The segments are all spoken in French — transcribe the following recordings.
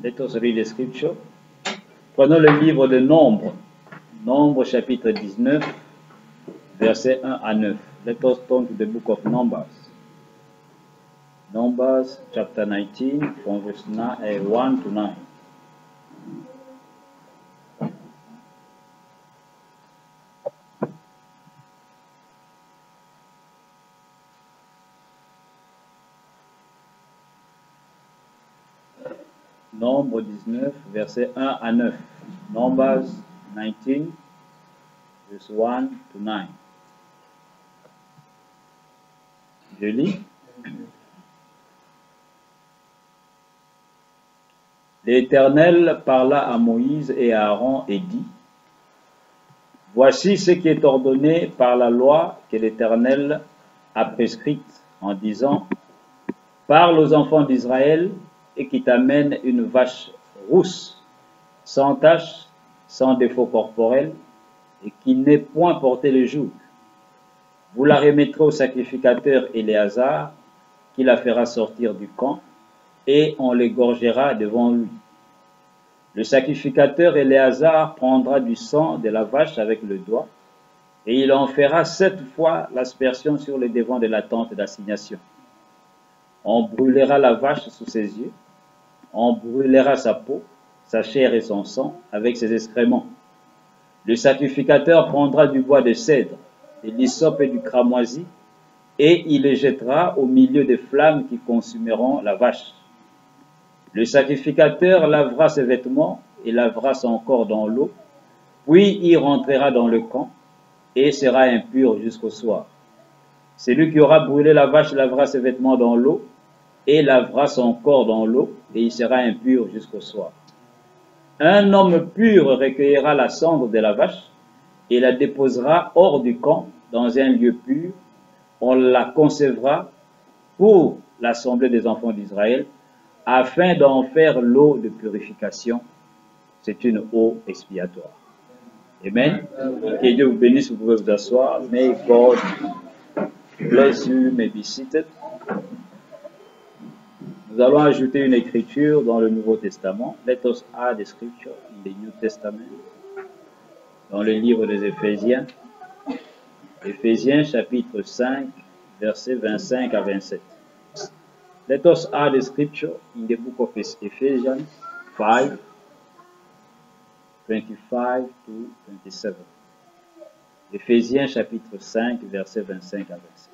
Let us read the scripture. Prenons le livre de Nombre. Nombre chapitre 19, versets 1 à 9. Let us turn to the book of Numbers. Numbers chapter 19 from verse 1 to 9. Nombre 19, versets 1 à 9. Numbers 19, verse 1 to 9. Je lis. L'Éternel parla à Moïse et à Aaron et dit: Voici ce qui est ordonné par la loi que l'Éternel a prescrite en disant: Parle aux enfants d'Israël et qui t'amènent une vache rousse, sans tache, sans défaut corporel, et qui n'ait point porté le joug. Vous la remettrez au sacrificateur Éléazar, qui la fera sortir du camp, et on l'égorgera devant lui. Le sacrificateur Éléazar prendra du sang de la vache avec le doigt, et il en fera 7 fois l'aspersion sur le devant de la tente d'assignation. On brûlera la vache sous ses yeux, on brûlera sa peau, sa chair et son sang avec ses excréments. Le sacrificateur prendra du bois de cèdre, de l'hysope et du cramoisi, et il le jettera au milieu des flammes qui consumeront la vache. Le sacrificateur lavera ses vêtements et lavera son corps dans l'eau, puis il rentrera dans le camp et sera impur jusqu'au soir. Celui qui aura brûlé la vache lavera ses vêtements dans l'eau et lavera son corps dans l'eau, et il sera impur jusqu'au soir. Un homme pur recueillera la cendre de la vache et la déposera hors du camp dans un lieu pur. On la concevra pour l'assemblée des enfants d'Israël, afin d'en faire l'eau de purification. C'est une eau expiatoire. Amen. Que Dieu vous bénisse, vous pouvez vous asseoir. May God bless you, may be seated. Nous allons ajouter une écriture dans le Nouveau Testament. Let us add a scripture in the New Testament. Dans le livre des Éphésiens. Éphésiens chapitre 5, versets 25 à 27. Let us add a scripture in the book of Ephesians 5, 25 to 27. Éphésiens chapitre 5, versets 25 à 27.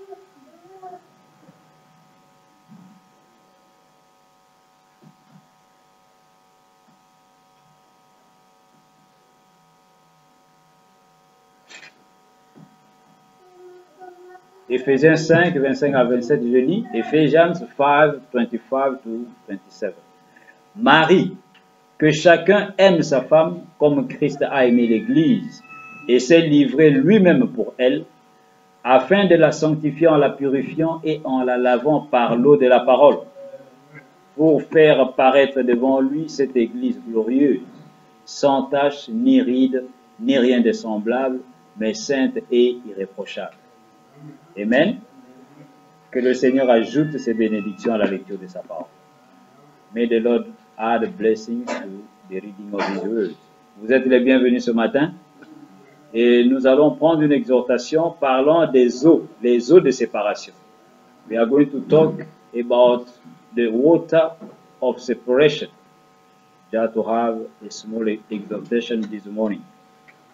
Éphésiens 5, 25 à 27, je lis. Ephesians 5, 25 to 27. Marie, que chacun aime sa femme comme Christ a aimé l'Église et s'est livré lui-même pour elle, afin de la sanctifier en la purifiant et en la lavant par l'eau de la parole, pour faire paraître devant lui cette Église glorieuse, sans tache, ni ride, ni rien de semblable, mais sainte et irréprochable. Amen. Que le Seigneur ajoute ses bénédictions à la lecture de sa parole. May the Lord add a blessing to the reading of His word. Vous êtes les bienvenus ce matin. Et nous allons prendre une exhortation parlant des eaux, les eaux de séparation. We are going to talk about the water of separation. Just to have a small exhortation this morning.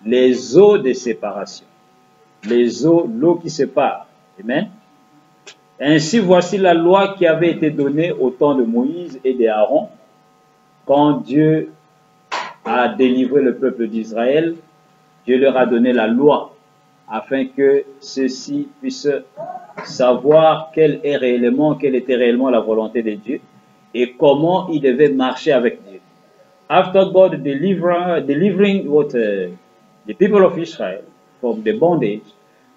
Les eaux de séparation. Les eaux, l'eau qui sépare. Amen. Ainsi, voici la loi qui avait été donnée au temps de Moïse et d'Aaron, quand Dieu a délivré le peuple d'Israël. Dieu leur a donné la loi, afin que ceux-ci puissent savoir quelle était réellement la volonté de Dieu, et comment ils devaient marcher avec Dieu. After God delivering the people of Israel from the bondage,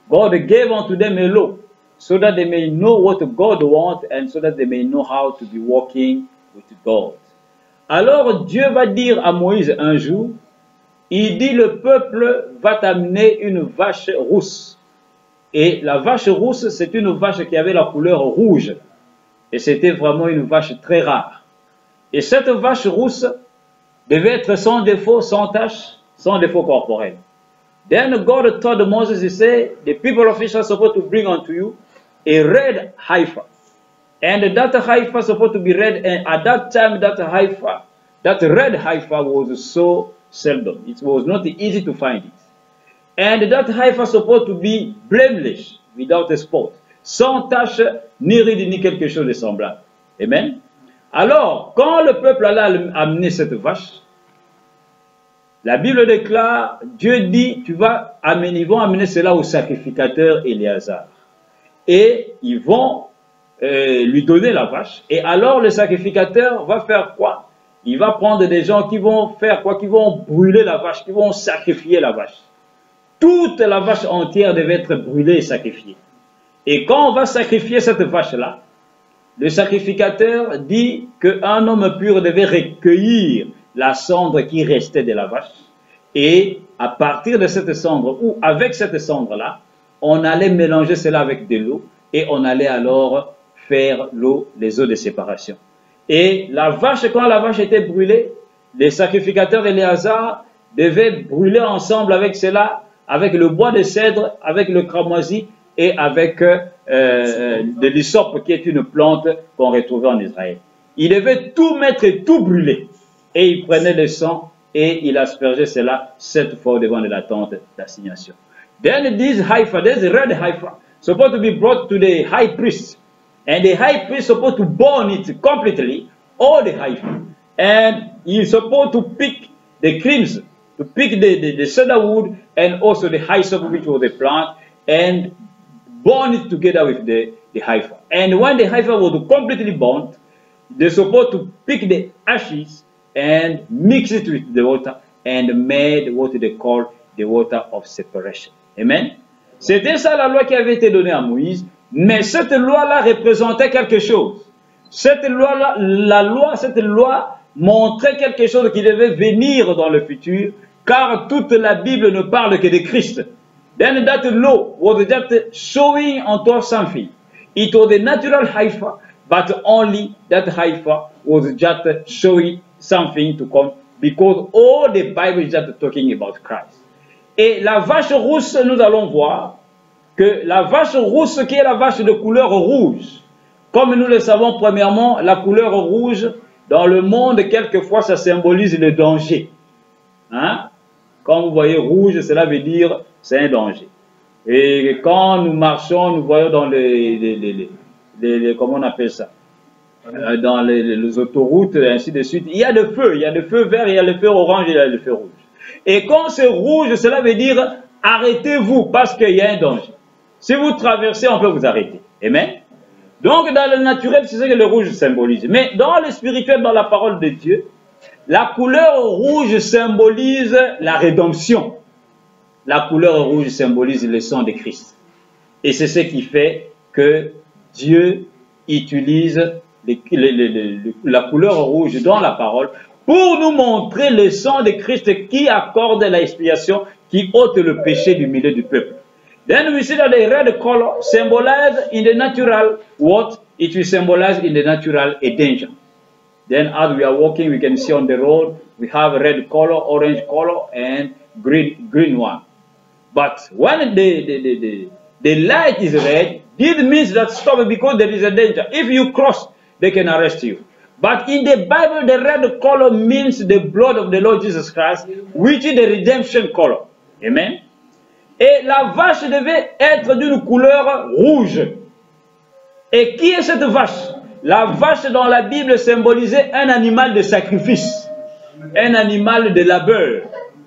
God gave unto them a law, so that they may know what God wants and so that they may know how to be walking with God. Alors Dieu va dire à Moïse un jour, il dit le peuple va t'amener une vache rousse. Et la vache rousse, c'est une vache qui avait la couleur rouge. Et c'était vraiment une vache très rare. Et cette vache rousse devait être sans défaut, sans tache, sans défaut corporel. Then God told Moses, he said, the people of Israel are supposed to bring unto you a red heifer. And that heifer is supposed to be red. And at that time, that red heifer was so seldom. It was not easy to find it. And that heifer is supposed to be blameless, without a spot, sans tache, ni ride, ni quelque chose de semblable. Amen. Alors, quand le peuple allait amener cette vache, la Bible déclare, Dieu dit, ils vont amener cela au sacrificateur Éléazar. Et ils vont lui donner la vache. Et alors le sacrificateur va faire quoi? Il va prendre des gens qui vont faire quoi? Qui vont brûler la vache, qui vont sacrifier la vache. Toute la vache entière devait être brûlée et sacrifiée. Et quand on va sacrifier cette vache-là, le sacrificateur dit qu'un homme pur devait recueillir la cendre qui restait de la vache. Et à partir de cette cendre, ou avec cette cendre-là, on allait mélanger cela avec de l'eau. Et on allait alors faire les eaux de séparation. Et la vache, quand la vache était brûlée, les sacrificateurs Éléazar devaient brûler ensemble avec cela, avec le bois de cèdre, avec le cramoisi et avec de l'hysope qui est une plante qu'on retrouvait en Israël. Il devait tout mettre et tout brûler. Et il prenait le sang et il aspergeait cela 7 fois au devant de la tente d'assignation. Then this heifer, this red heifer, supposed to be brought to the high priest. And the high priest supposed to burn it completely, all the heifer. And he's supposed to pick the crimson, to pick the cedar wood and also the hyssop, which was the plant, and burn it together with the heifer. And when the heifer was completely burnt, they're supposed to pick the ashes and mix it with the water and made what they call the water of separation. Amen. C'était ça la loi qui avait été donnée à Moïse, mais cette loi-là représentait quelque chose. Cette loi-là, cette loi montrait quelque chose qui devait venir dans le futur, car toute la Bible ne parle que de Christ. Then that law was just showing unto us something. It was a natural heifer, but only that heifer was just showing something to come, because all the Bible is just talking about Christ. Et la vache rousse, nous allons voir que la vache rousse qui est la vache de couleur rouge, comme nous le savons premièrement, la couleur rouge, dans le monde, quelquefois, ça symbolise le danger. Hein? Quand vous voyez rouge, cela veut dire c'est un danger. Et quand nous marchons, nous voyons dans comment on appelle ça? Dans les autoroutes, et ainsi de suite, il y a le feu vert, il y a le feu orange, il y a le feu rouge. Et quand c'est rouge, cela veut dire arrêtez-vous parce qu'il y a un danger. Si vous traversez, on peut vous arrêter. Amen. Donc dans le naturel, c'est ce que le rouge symbolise. Mais dans le spirituel, dans la parole de Dieu, la couleur rouge symbolise la rédemption. La couleur rouge symbolise le sang de Christ. Et c'est ce qui fait que Dieu utilise la couleur rouge dans la parole pour nous montrer le sang de Christ qui accorde l'expiation, qui ôte le péché du milieu du peuple. Then we see that the red color symbolizes in the natural what? It will symbolize in the natural a danger. Then as we are walking, we can see on the road, we have red color, orange color, and green one. But when the light is red, this means that stop because there is a danger. If you cross, they can arrest you. But in the Bible, the red color means the blood of the Lord Jesus Christ, which is the redemption color. Amen. Et la vache devait être d'une couleur rouge. Et qui est cette vache? La vache dans la Bible symbolisait un animal de sacrifice, un animal de labeur,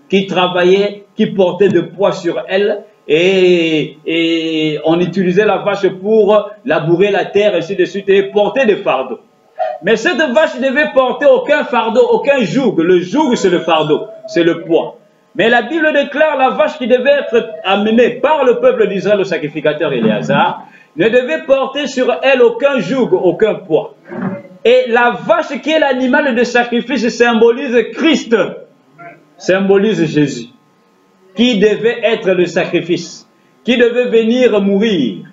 qui travaillait, qui portait de poids sur elle, et on utilisait la vache pour labourer la terre, ainsi de suite, et porter des fardeaux. Mais cette vache ne devait porter aucun fardeau, aucun joug. Le joug, c'est le fardeau, c'est le poids. Mais la Bible déclare la vache qui devait être amenée par le peuple d'Israël au sacrificateur Éléazar ne devait porter sur elle aucun joug, aucun poids. Et la vache qui est l'animal de sacrifice symbolise Christ, symbolise Jésus, qui devait être le sacrifice, qui devait venir mourir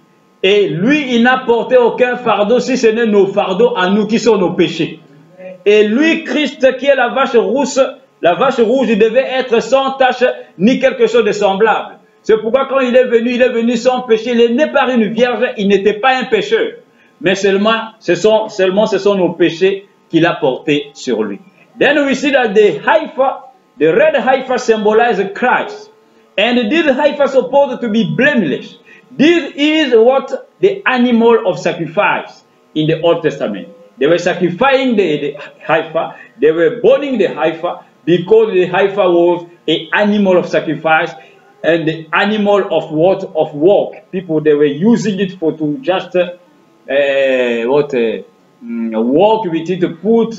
Et lui, il n'a porté aucun fardeau, si ce n'est nos fardeaux à nous qui sont nos péchés. Et lui, Christ, qui est la vache rouge, il devait être sans tache ni quelque chose de semblable. C'est pourquoi quand il est venu sans péché, il est né par une vierge, il n'était pas un pécheur. Mais seulement ce sont nos péchés qu'il a portés sur lui. Then we see that the red heifer symbolizes Christ. And this heifer is supposed to be blameless. This is what the animal of sacrifice in the Old Testament. They were sacrificing the heifer. They were burning the heifer because the heifer was an animal of sacrifice and the animal of what? Of work. People, they were using it for to just work with it, to put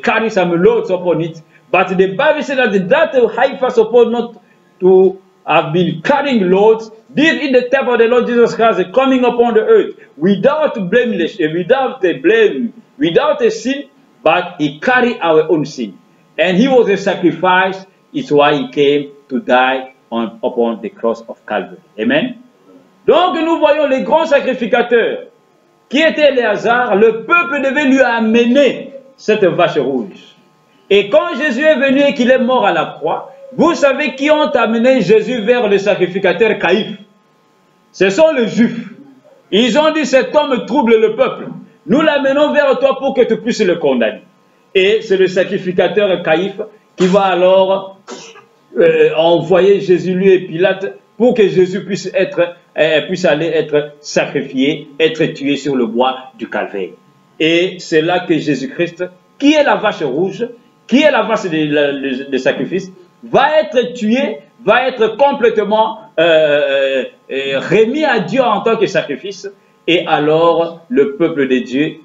carry some loads upon it. But the Bible said that heifer supposed not to have been carrying loads. This is the type of the Lord Jesus Christ coming upon the earth without blameless, without a blame, without a sin, but he carried our own sin. And he was a sacrifice. It's why he came to die upon the cross of Calvary. Amen. Donc nous voyons les grands sacrificateurs qui était Éléazar. Le peuple devait lui amener cette vache rouge. Et quand Jésus est venu et qu'il est mort à la croix, vous savez qui ont amené Jésus vers le sacrificateur Caïphe? Ce sont les Juifs. Ils ont dit, cet homme trouble le peuple. Nous l'amenons vers toi pour que tu puisses le condamner. Et c'est le sacrificateur Caïphe qui va alors envoyer Jésus, lui et Pilate, pour que Jésus puisse aller être sacrifié, être tué sur le bois du Calvaire. Et c'est là que Jésus-Christ, qui est la vache rouge, qui est la vache de sacrifice, va être tué, va être complètement remis à Dieu en tant que sacrifice. Et alors, le peuple de Dieu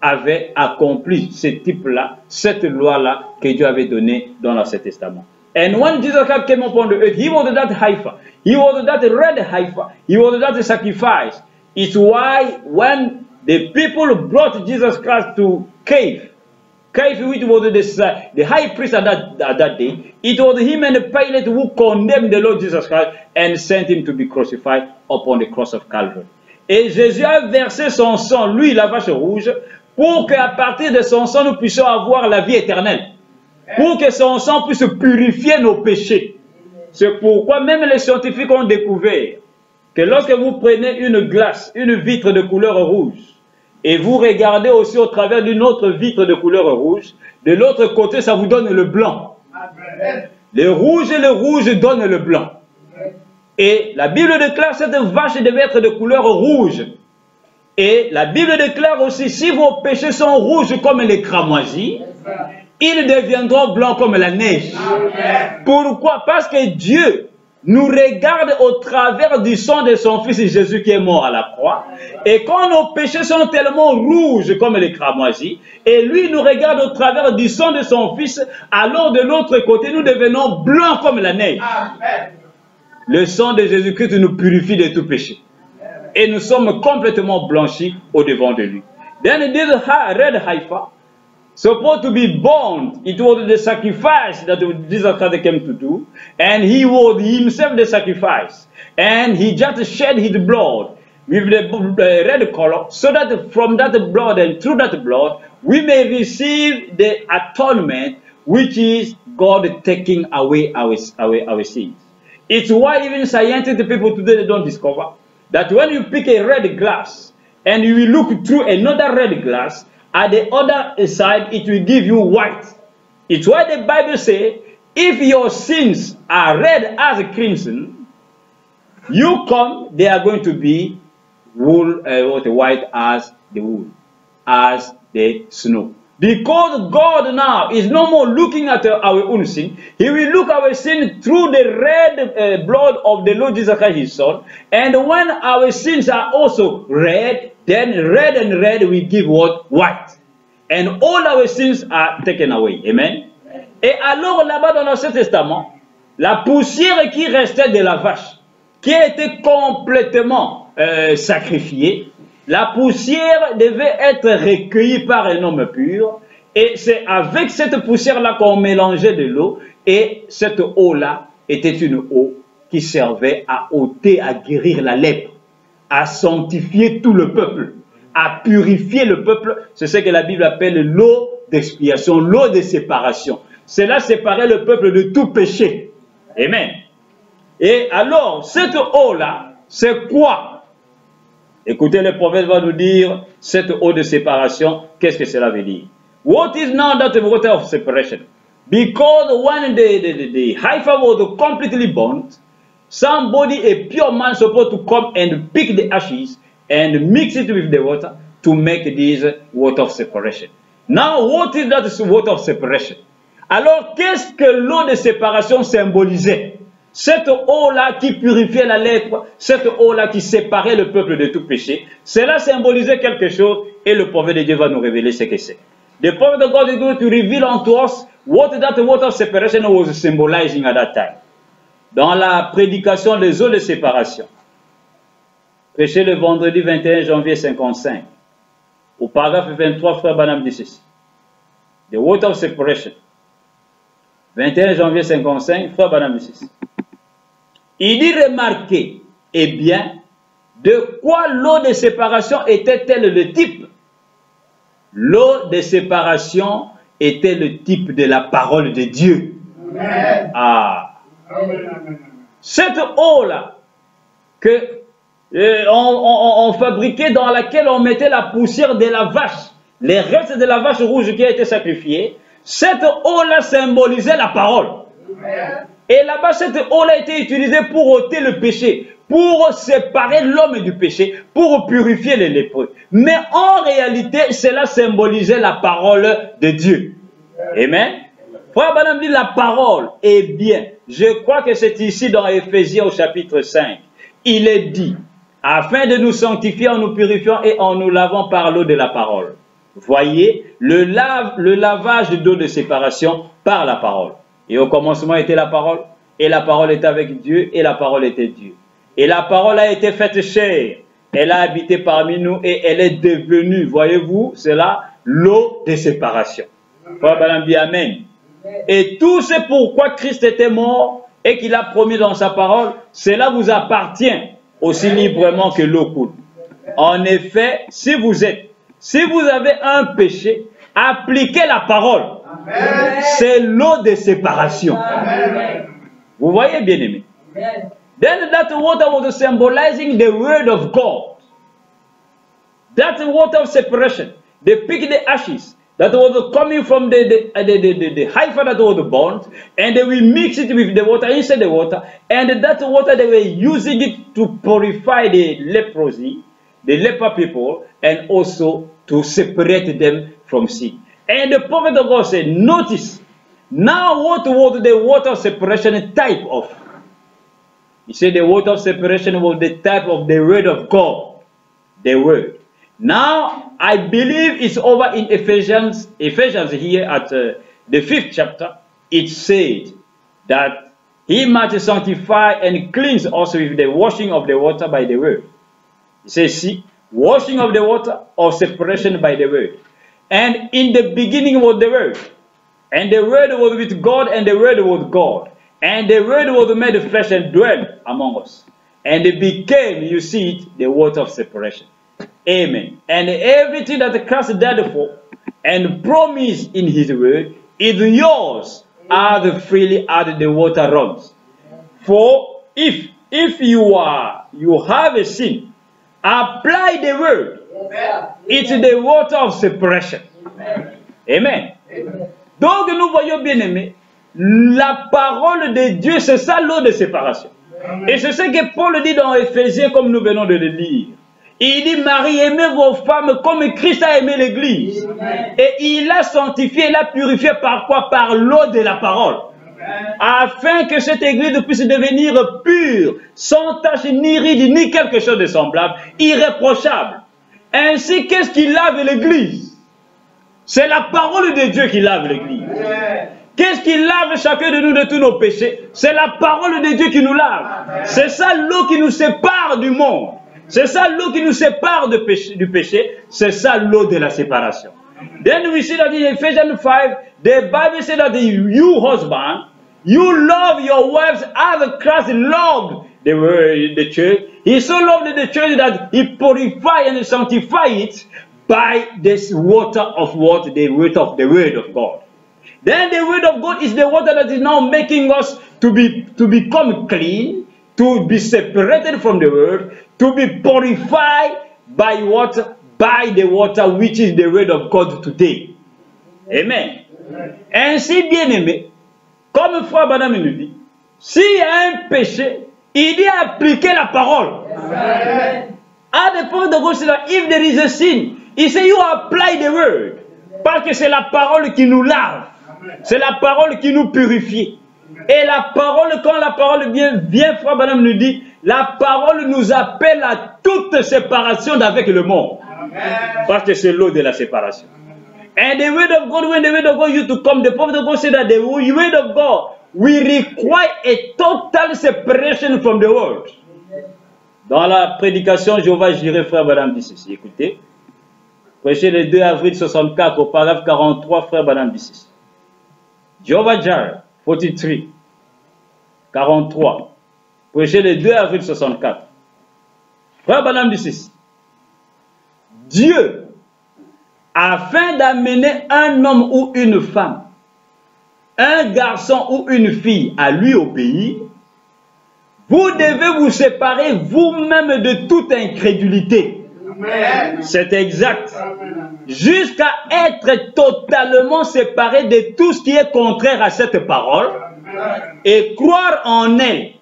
avait accompli ce type-là, cette loi-là que Dieu avait donnée dans l'Ancien Testament. And when Jesus came upon the earth, he was that heifer. He was that red heifer. He was that sacrifice. It's why when the people brought Jesus Christ to Caiaphas, which was the high priest at that day, it was him and Pilate who condemned the Lord Jesus Christ and sent him to be crucified upon the cross of Calvary. Et Jésus a versé son sang, lui, la vache rouge, pour qu'à partir de son sang, nous puissions avoir la vie éternelle. Pour que son sang puisse purifier nos péchés. C'est pourquoi même les scientifiques ont découvert que lorsque vous prenez une glace, une vitre de couleur rouge, et vous regardez aussi au travers d'une autre vitre de couleur rouge, de l'autre côté, ça vous donne le blanc. Le rouge et le rouge donnent le blanc. Et la Bible déclare que cette vache devait être de couleur rouge. Et la Bible déclare aussi, si vos péchés sont rouges comme les cramoisis, ils deviendront blancs comme la neige. Pourquoi? Parce que Dieu nous regarde au travers du sang de son Fils Jésus qui est mort à la croix. Et quand nos péchés sont tellement rouges comme les cramoisis, et lui nous regarde au travers du sang de son Fils, alors de l'autre côté, nous devenons blancs comme la neige. Le sang de Jésus-Christ nous purifie de tout péché. Et nous sommes complètement blanchis au-devant de lui. Then this red heifer, supposed to be born, it was the sacrifice that Jesus Christ came to do, and he was himself the sacrifice, and he just shed his blood with the red color, so that from that blood and through that blood, we may receive the atonement, which is God taking away our sins. It's why even scientific people today, they don't discover that when you pick a red glass, and you will look through another red glass, at the other side, it will give you white. It's why the Bible says, if your sins are red as crimson, you come, they are going to be white as the wool, as the snow. Because God now is no more looking at our own sin. He will look at our sin through the red blood of the Lord Jesus Christ, His Son. And when our sins are also red, then red and red will give what? White. And all our sins are taken away. Amen. Et alors là-bas dans l'Ancien Testament, la poussière qui restait de la vache, qui a été complètement sacrifiée, la poussière devait être recueillie par un homme pur. Et c'est avec cette poussière-là qu'on mélangeait de l'eau. Et cette eau-là était une eau qui servait à ôter, à guérir la lèpre. à sanctifier tout le peuple, à purifier le peuple. C'est ce que la Bible appelle l'eau d'expiation, l'eau de séparation. Cela séparait le peuple de tout péché. Amen. Et alors, cette eau-là, c'est quoi? Écoutez, le prophète va nous dire, cette eau de séparation, qu'est-ce que cela veut dire? What is now that water of separation? Because when the heifer was completely burnt, somebody, a pure man, supposed to come and pick the ashes and mix it with the water to make this water of separation. Now, what is that water of separation? Alors, qu'est-ce que l'eau de séparation symbolisait? Cette eau-là qui purifiait la lèpre, cette eau-là qui séparait le peuple de tout péché, cela symbolisait quelque chose et le prophète de Dieu va nous révéler ce que c'est. The prophet of God is going to reveal unto us what that water of separation was symbolizing at that time. Dans la prédication des eaux de séparation, prêché le vendredi 21 janvier 55, au paragraphe 23, frère Branham dit ceci. The water of separation, 21 janvier 55, frère Branham dit ceci. Il dit remarquez, eh bien, de quoi l'eau de séparation était-elle le type? L'eau de séparation était le type de la parole de Dieu. Amen. Ah. Cette eau-là, que on fabriquait, dans laquelle on mettait la poussière de la vache, les restes de la vache rouge qui a été sacrifiée, cette eau-là symbolisait la parole. Amen. Et là-bas, cette eau-là a été utilisée pour ôter le péché, pour séparer l'homme du péché, pour purifier les lépreux. Mais en réalité, cela symbolisait la parole de Dieu. Amen. Frère Branham dit la parole. Eh bien, je crois que c'est ici dans Éphésiens au chapitre 5. Il est dit, afin de nous sanctifier en nous purifiant et en nous lavant par l'eau de la parole. Voyez, le lavage d'eau de séparation par la parole. Et au commencement était la parole, et la parole était avec Dieu, et la parole était Dieu. Et la parole a été faite chair, elle a habité parmi nous, et elle est devenue, voyez-vous, c'est là, l'eau de séparation. Frère Branham dit Amen. Et tout ce pourquoi Christ était mort, et qu'il a promis dans sa parole, cela vous appartient aussi librement que l'eau coule. En effet, si vous avez un péché, appliquez la parole. C'est l'eau de séparation. Amen. Vous voyez, bien aimé. Then that water was symbolizing the word of God. That water of separation. They picked the ashes that was coming from the heifer that was burnt, and they will mix it with the water, inside the water, and that water they were using it to purify the leprosy, the leper people, and also to separate them from sin. And the prophet of God said, notice, now what was the water of separation type of? He said the water of separation was the type of the word of God. The word. Now, I believe it's over in Ephesians here at the 5th chapter. It said that he might sanctify and cleanse also with the washing of the water by the word. He says, see, washing of the water or separation by the word. And in the beginning was the Word. And the Word was with God, and the Word was God. And the Word was made flesh and dwelt among us. And it became, you see it, the water of separation. Amen. And everything that Christ died for and promised in His Word is yours as freely as the water runs. For if you have a sin, apply the Word. It's the water of separation. Amen. Amen. Donc nous voyons bien aimé, la parole de Dieu, c'est ça l'eau de séparation. Amen. Et c'est ce que Paul dit dans Éphésiens comme nous venons de le lire. Il dit, Marie, aimez vos femmes comme Christ a aimé l'Église. Et il l'a sanctifié, il l'a purifié par quoi? Par l'eau de la parole. Afin que cette Église puisse devenir pure, sans tache, ni ride, ni quelque chose de semblable, irréprochable. Ainsi, qu'est-ce qui lave l'Église? C'est la parole de Dieu qui lave l'Église. Qu'est-ce qui lave chacun de nous de tous nos péchés? C'est la parole de Dieu qui nous lave. C'est ça l'eau qui nous sépare du monde. C'est ça l'eau qui nous sépare du péché. C'est ça l'eau de la séparation. Then we see that in Ephesians 5, the Bible says that you husband, you love your wives as Christ loved the church. He so loved the church that he purified and sanctified it by this water of what? The word of God. Then the word of God is the water that is now making us to become clean, to be separated from the world, to be purified by what? By the water which is the word of God today. Amen. Ainsi, bien aimé, comme Frère Branham nous dit, s'il y a un péché, il dit appliquer la parole. At the point of God, if there is a sin, he say you apply the word. Parce que c'est la parole qui nous lave. C'est la parole qui nous purifie. Et la parole, quand la parole vient, Frère Branham nous dit, la parole nous appelle à toute séparation d'avec le monde. Parce que c'est l'eau de la séparation. And the word of God, when the word of God used to come, the prophet of God said that the word of God will require a total separation from the world. Dans la prédication, Jéhovah Jireh, Frère Branham dit ceci. Écoutez, prêché le 2 avril 64 au paragraphe 43, Frère Branham dit ceci. Jéhovah Jireh, 43, 43, prêché le 2 avril 64. Frère Branham dit ceci. Dieu, afin d'amener un homme ou une femme, un garçon ou une fille à lui obéir, vous devez vous séparer vous-même de toute incrédulité. C'est exact. Jusqu'à être totalement séparé de tout ce qui est contraire à cette parole et croire en elle.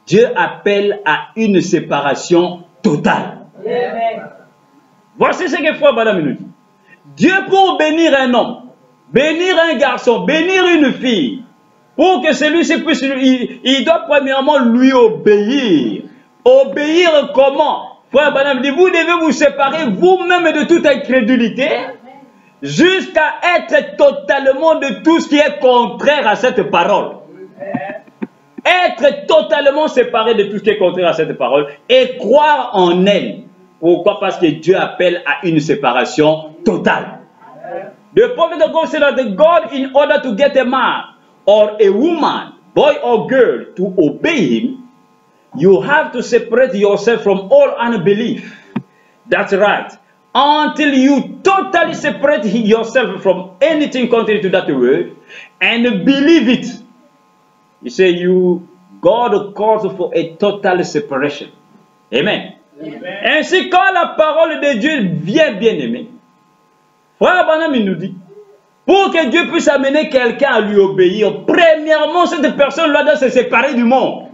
Dieu appelle à une séparation totale. Voici ce que Frère Branham nous dit. Dieu, pour bénir un homme, bénir un garçon, bénir une fille, pour que celui-ci puisse, il doit premièrement lui obéir. Obéir comment? Frère Branham dit, vous devez vous séparer vous-même de toute incrédulité, jusqu'à être totalement de tout ce qui est contraire à cette parole. Être totalement séparé de tout ce qui est contraire à cette parole et croire en elle. Pourquoi? Parce que Dieu appelle à une séparation totale. The prophet of God said that God, in order to get a man or a woman, boy or girl, to obey him, you have to separate yourself from all unbelief. That's right. Until you totally separate yourself from anything contrary to that word and believe it. You say God calls for a total separation. Amen. Ainsi, quand la parole de Dieu vient, bien aimé, Frère Branham nous dit, pour que Dieu puisse amener quelqu'un à lui obéir, premièrement, cette personne doit se séparer du monde.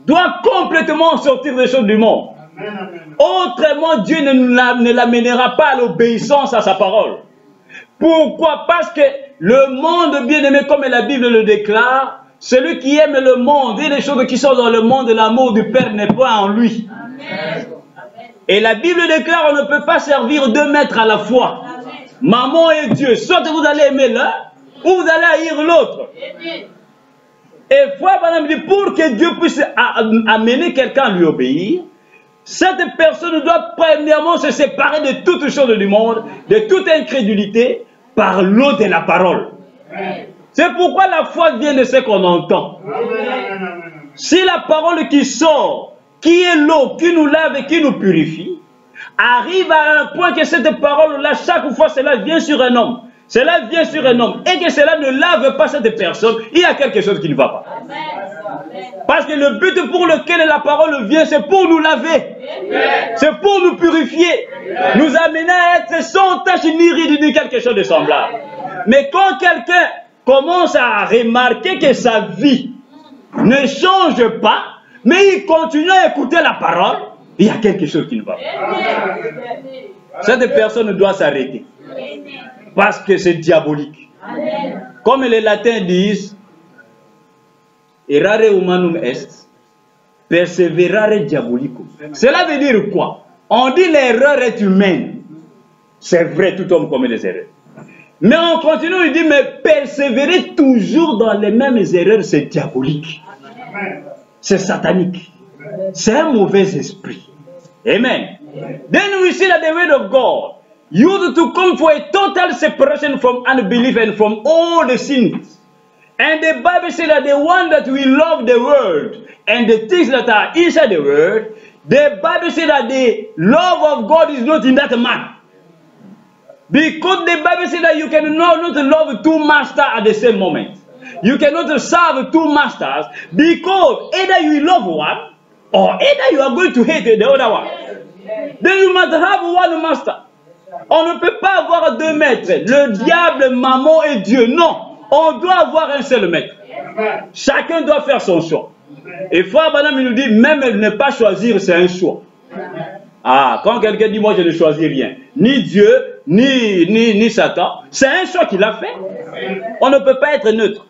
Doit complètement sortir des choses du monde. Autrement, Dieu ne l'amènera pas à l'obéissance à sa parole. Pourquoi? Parce que le monde, bien aimé, comme la Bible le déclare, celui qui aime le monde et les choses qui sont dans le monde, l'amour du Père n'est pas en lui. Et la Bible déclare, on ne peut pas servir deux maîtres à la fois. Maman et Dieu. Soit vous allez aimer l'un, ou vous allez haïr l'autre. Et Frère Branham dit, pour que Dieu puisse amener quelqu'un à lui obéir, cette personne doit premièrement se séparer de toutes choses du monde, de toute incrédulité, par l'eau de la parole. C'est pourquoi la foi vient de ce qu'on entend. Si la parole qui sort, qui est l'eau, qui nous lave et qui nous purifie, arrive à un point que cette parole-là, chaque fois cela vient sur un homme, cela vient sur un homme, et que cela ne lave pas cette personne, il y a quelque chose qui ne va pas. Parce que le but pour lequel la parole vient, c'est pour nous laver, c'est pour nous purifier, nous amener à être sans tache ni ride ni quelque chose de semblable. Mais quand quelqu'un commence à remarquer que sa vie ne change pas, mais il continue à écouter la parole, il y a quelque chose qui ne va pas. Cette personne doit s'arrêter. Parce que c'est diabolique. Comme les latins disent, errare humanum est, perseverare diabolicum. Cela veut dire quoi? On dit l'erreur est humaine. C'est vrai, tout homme commet des erreurs. Mais on continue, il dit, mais persévérer toujours dans les mêmes erreurs, c'est diabolique. C'est satanique. C'est un mauvais esprit. Amen. Then we see that the word of God used to come for a total separation from unbelief and from all the sins. And the Bible says that the one that will love the world and the things that are inside the word, the Bible says that the love of God is not in that man. Because the Bible says that you cannot not love two masters at the same moment. You cannot serve two masters because either you love one or either you are going to hate the other one. Then you must have one master. On ne peut pas avoir deux maîtres. Le diable, maman et Dieu. Non. On doit avoir un seul maître. Chacun doit faire son choix. Et Frère Branham nous dit, même ne pas choisir, c'est un choix. Ah, quand quelqu'un dit, moi je ne choisis rien, ni Dieu, ni Satan, c'est un choix qu'il a fait. On ne peut pas être neutre.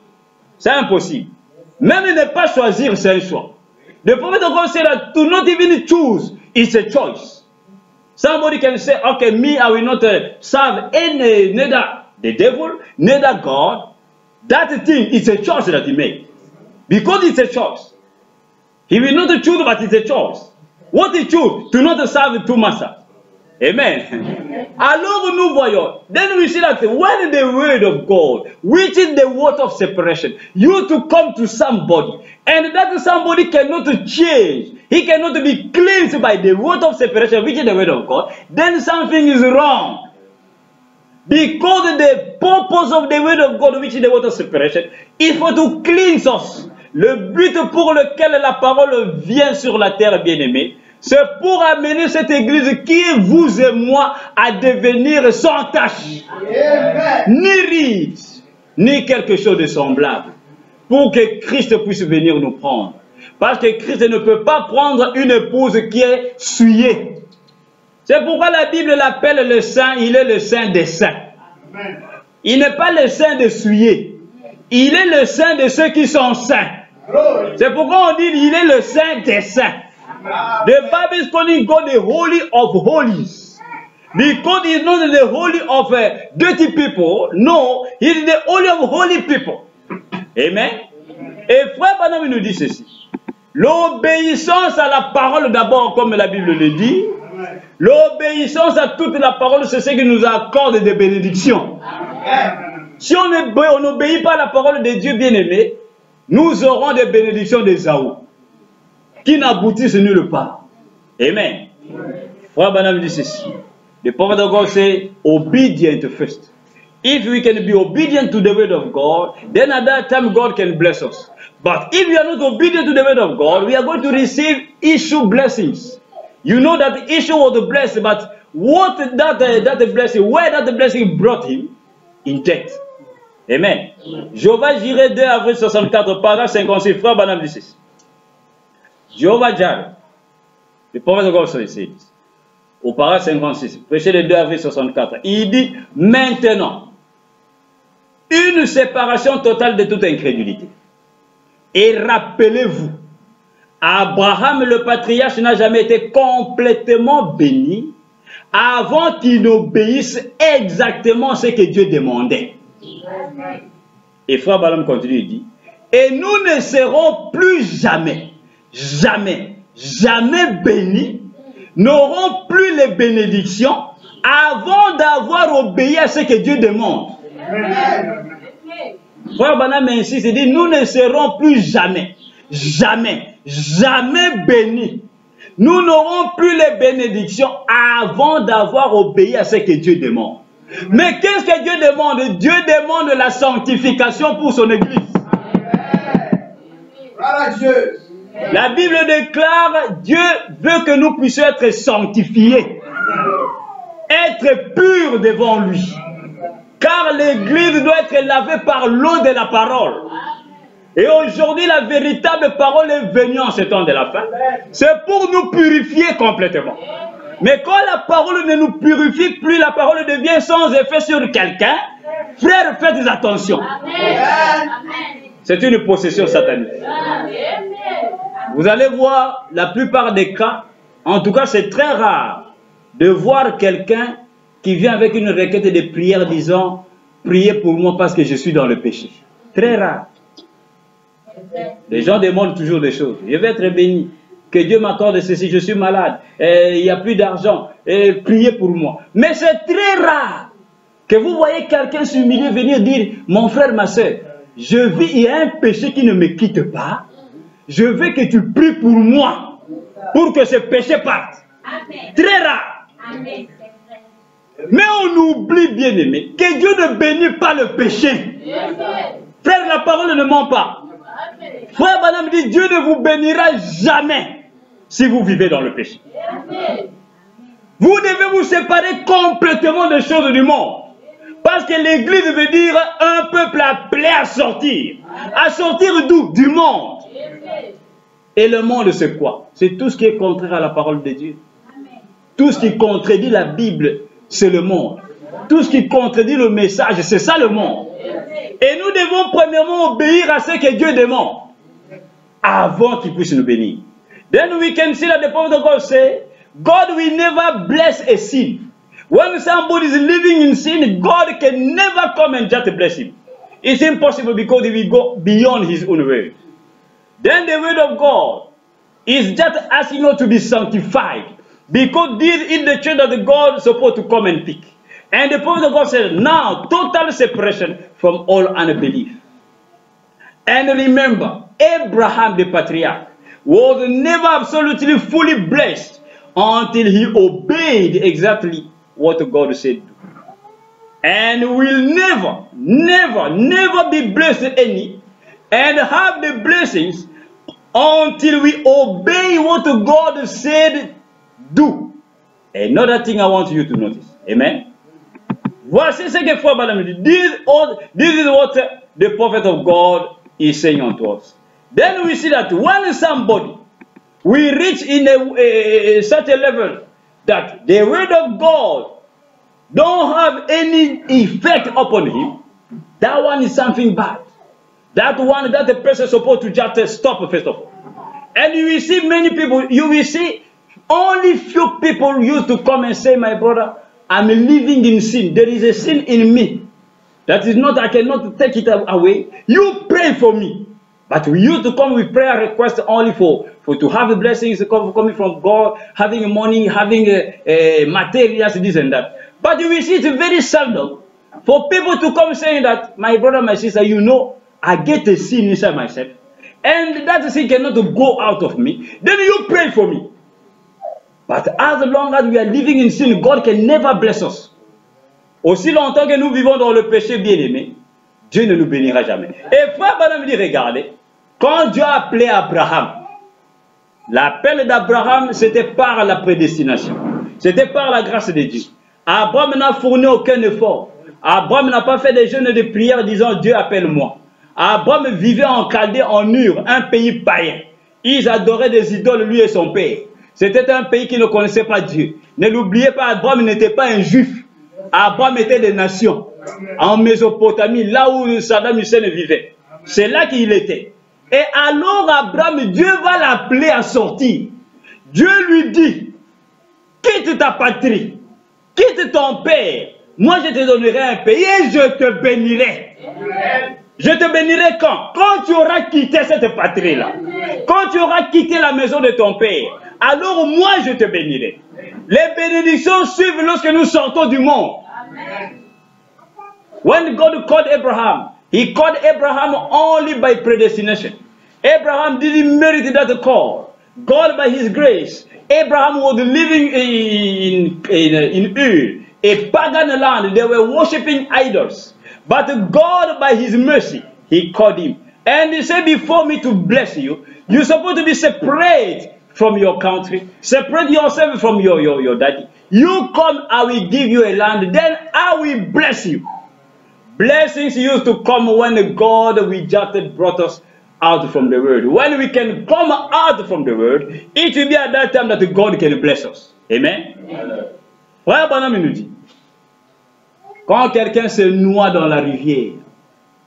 C'est impossible. Même ne pas choisir, c'est un choix. The prophet of God said that to not even choose, it's a choice. Somebody can say, okay, me, I will not serve neither the devil, neither God. That thing is a choice that he made. Because it's a choice. He will not choose, but it's a choice. What he choose? To not serve two masters. Amen. Alors nous voyons, then we see that when the word of God, which is the word of separation, you to come to somebody, and that somebody cannot change, he cannot be cleansed by the word of separation, which is the word of God, then something is wrong. Because the purpose of the word of God, which is the word of separation, is for to cleanse us. Le but pour lequel la parole vient sur la terre, bien-aimée, c'est pour amener cette église qui est vous et moi à devenir sans tache, ni ride, ni quelque chose de semblable, pour que Christ puisse venir nous prendre. Parce que Christ ne peut pas prendre une épouse qui est souillée. C'est pourquoi la Bible l'appelle le saint, il est le saint des saints. Il n'est pas le saint des souillés, il est le saint de ceux qui sont saints. C'est pourquoi on dit il est le saint des saints. The Bible is calling God the holy of holies. Because he is not the holy of dirty people. No, he is the holy of holy people. Amen. Et Frère Branham nous dit ceci. L'obéissance à la parole d'abord, comme la Bible le dit. L'obéissance à toute la parole, c'est ce qui nous accorde des bénédictions. Si on n'obéit pas à la parole de Dieu bien-aimé, nous aurons des bénédictions d'Ésaü qui n'aboutissent nulle part. Amen. Frère Branham dit ceci. The prophet of God say, obedient first. If we can be obedient to the word of God, then at that time God can bless us. But if we are not obedient to the word of God, we are going to receive issue blessings. You know that the issue was the blessing, but what that blessing, where that the blessing brought him? In death. Amen. Jéhovah Jireh 2 avril 64, paragraphe 56, Frère Branham dit ceci. Jéhovah Jireh, le prophète de God says, au paragraphe 56, prêché le 2 avril 64, il dit maintenant, une séparation totale de toute incrédulité. Et rappelez-vous, Abraham le patriarche n'a jamais été complètement béni avant qu'il n'obéisse exactement ce que Dieu demandait. Et Frère Branham continue, il dit, et nous ne serons plus jamais bénis, n'aurons plus les bénédictions avant d'avoir obéi à ce que Dieu demande. Frère Branham insiste, il dit, nous ne serons plus jamais bénis. Nous n'aurons plus les bénédictions avant d'avoir obéi à ce que Dieu demande. Mais qu'est-ce que Dieu demande? Dieu demande la sanctification pour son église. La Bible déclare, Dieu veut que nous puissions être sanctifiés, être purs devant lui. Car l'église doit être lavée par l'eau de la parole. Et aujourd'hui, la véritable parole est venue en ce temps de la fin. C'est pour nous purifier complètement. Mais quand la parole ne nous purifie plus, la parole devient sans effet sur quelqu'un. Frère, faites attention. C'est une possession satanique. Vous allez voir, la plupart des cas, en tout cas c'est très rare, de voir quelqu'un qui vient avec une requête de prière disant « Priez pour moi parce que je suis dans le péché ». Très rare. Les gens demandent toujours des choses. Je vais être béni. Que Dieu m'accorde ceci, je suis malade, il n'y a plus d'argent, priez pour moi. Mais c'est très rare que vous voyez quelqu'un s'humilier, venir dire, mon frère, ma soeur, je vis, il y a un péché qui ne me quitte pas, je veux que tu pries pour moi, pour que ce péché parte. Amen. Très rare. Amen. Mais on oublie, bien aimé, que Dieu ne bénit pas le péché. Amen. Frère, la parole ne ment pas. Amen. Frère Branham dit, Dieu ne vous bénira jamais si vous vivez dans le péché. Amen. Vous devez vous séparer complètement des choses du monde. Parce que l'église veut dire un peuple appelé à sortir. À sortir d'où? Du monde. Et le monde, c'est quoi? C'est tout ce qui est contraire à la parole de Dieu. Tout ce qui contredit la Bible, c'est le monde. Tout ce qui contredit le message, c'est ça le monde. Et nous devons premièrement obéir à ce que Dieu demande avant qu'il puisse nous bénir. Then we can see that the prophet of God say, God will never bless a sin. When somebody is living in sin, God can never come and just bless him. It's impossible because he will go beyond his own word. Then the word of God is just asking us to be sanctified. Because this is the church that God is supposed to come and pick. And the prophet of God said, now, total separation from all unbelief. And remember, Abraham the patriarch was never absolutely fully blessed until he obeyed exactly what God said. And will never be blessed any and have the blessings until we obey what God said do. Another thing I want you to notice. Amen. Voici ce que Frère Branham dit. This is what the prophet of God is saying unto us. Then we see that when somebody we reach in such a level that the word of God don't have any effect upon him, that one is something bad. That one that the person is supposed to just stop first of all. And you will see many people, you will see only few people used to come and say, my brother, I'm living in sin. There is a sin in me. That is not, I cannot take it away. You pray for me. But we used to come with prayer requests only for to have the blessings coming from God, having money, having materials, this and that. But you will see it's very seldom for people to come saying that, my brother, my sister, you know, I get a sin inside myself. And that sin cannot go out of me. Then you pray for me. But as long as we are living in sin, God can never bless us. Aussi longtemps que nous vivons dans le péché bien-aimé, Dieu ne nous bénira jamais. Et frère Branham dit, regardez, quand Dieu a appelé Abraham, l'appel d'Abraham, c'était par la prédestination. C'était par la grâce de Dieu. Abraham n'a fourni aucun effort. Abraham n'a pas fait des jeûnes de prière disant, Dieu appelle-moi. Abraham vivait en Chaldée, en Ur, un pays païen. Ils adoraient des idoles, lui et son père. C'était un pays qui ne connaissait pas Dieu. Ne l'oubliez pas, Abraham n'était pas un juif. Abraham était des nations. En Mésopotamie, là où Saddam Hussein vivait. C'est là qu'il était. Et alors Abraham, Dieu va l'appeler à sortir. Dieu lui dit, quitte ta patrie, quitte ton père. Moi je te donnerai un pays et je te bénirai. Je te bénirai quand? Quand tu auras quitté cette patrie-là. Quand tu auras quitté la maison de ton père. Alors moi je te bénirai. Les bénédictions suivent lorsque nous sortons du monde. When God called Abraham, He called Abraham only by predestination. Abraham didn't merit that call. God by His grace. Abraham was living in Ur, a pagan land. They were worshipping idols. But God by His mercy, He called him. And He said, before me to bless you, you're supposed to be separate from your country. Separate yourself from your daddy. You come, I will give you a land. Then I will bless you. Blessings used to come when God we just brought us out from the world. When we can come out from the world, it will be at that time that God can bless us. Amen. Frère Branham nous dit, quand quelqu'un se noie dans la rivière,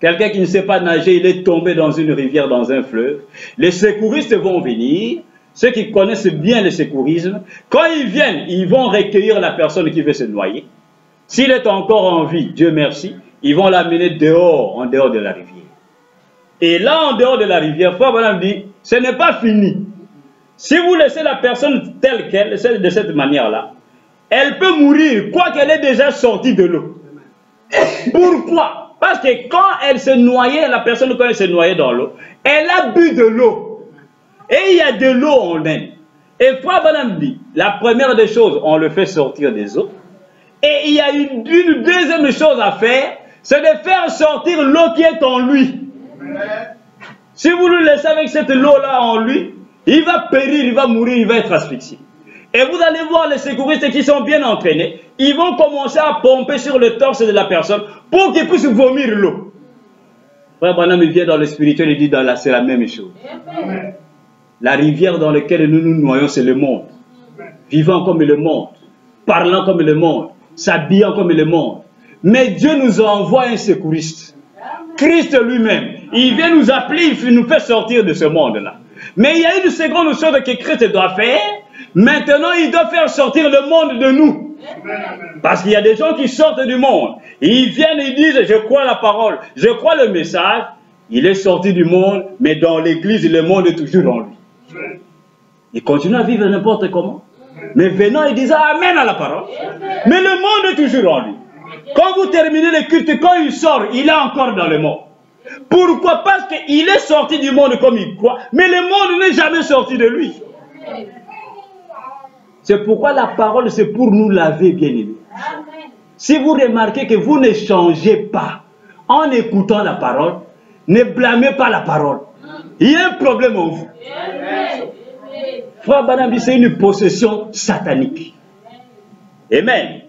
quelqu'un qui ne sait pas nager, il est tombé dans une rivière, dans un fleuve, les secouristes vont venir, ceux qui connaissent bien le secourisme, quand ils viennent, ils vont recueillir la personne qui veut se noyer. S'il est encore en vie, Dieu merci, ils vont l'amener dehors, en dehors de la rivière. Et là, en dehors de la rivière, Frère Branham dit, ce n'est pas fini. Si vous laissez la personne telle qu'elle, de cette manière-là, elle peut mourir, quoi qu'elle ait déjà sorti de l'eau. Pourquoi? Parce que quand elle se noyait, la personne quand elle se noyait dans l'eau, elle a bu de l'eau. et il y a de l'eau en elle. Et Frère Branham dit, la première des choses, on le fait sortir des eaux. Et il y a une deuxième chose à faire, c'est de faire sortir l'eau qui est en lui. Si vous le laissez avec cette eau-là en lui, il va périr, il va mourir, il va être asphyxié. Et vous allez voir les secouristes qui sont bien entraînés, ils vont commencer à pomper sur le torse de la personne pour qu'il puisse vomir l'eau. Frère Branham, il vient dans le spirituel, il dit c'est la même chose. La rivière dans laquelle nous nous noyons, c'est le monde. Vivant comme le monde, parlant comme le monde, s'habillant comme le monde. Mais Dieu nous envoie un secouriste. Christ lui-même, il vient nous appeler, il nous fait sortir de ce monde-là. Mais il y a une seconde chose que Christ doit faire. Maintenant, il doit faire sortir le monde de nous. Parce qu'il y a des gens qui sortent du monde. Ils viennent, ils disent, je crois la parole, je crois le message. Il est sorti du monde, mais dans l'église, le monde est toujours en lui. Il continue à vivre n'importe comment. Mais venant, il disait Amen à la parole. Mais le monde est toujours en lui. Quand vous terminez le culte, quand il sort, il est encore dans le monde. Pourquoi? Parce qu'il est sorti du monde comme il croit, mais le monde n'est jamais sorti de lui. C'est pourquoi la parole, c'est pour nous laver, bien-aimés. Si vous remarquez que vous ne changez pas en écoutant la parole, ne blâmez pas la parole. Il y a un problème en vous. Frère Branham dit c'est une possession satanique. Amen.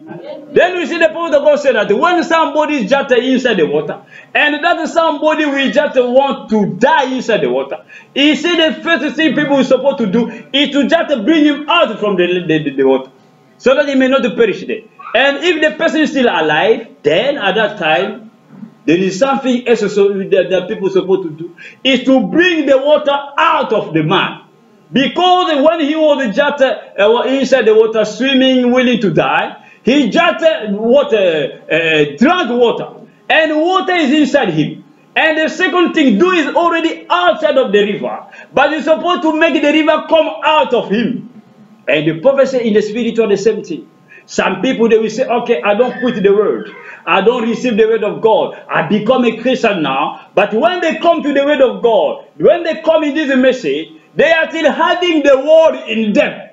Then we see the point of God say that when somebody is just inside the water, and that somebody will just want to die inside the water, he said the first thing people are supposed to do is to just bring him out from the water, so that he may not perish there. And if the person is still alive, then at that time, there is something else that people are supposed to do, is to bring the water out of the man. Because when he was just inside the water, swimming, willing to die, he just drank water. And water is inside him. And the second thing, do is already outside of the river. But you're supposed to make the river come out of him. And the prophet in the spiritual, the same thing. Some people, they will say, okay, I don't quit the word. I don't receive the word of God. I become a Christian now. But when they come to the word of God, when they come in this message, they are still having the word in them.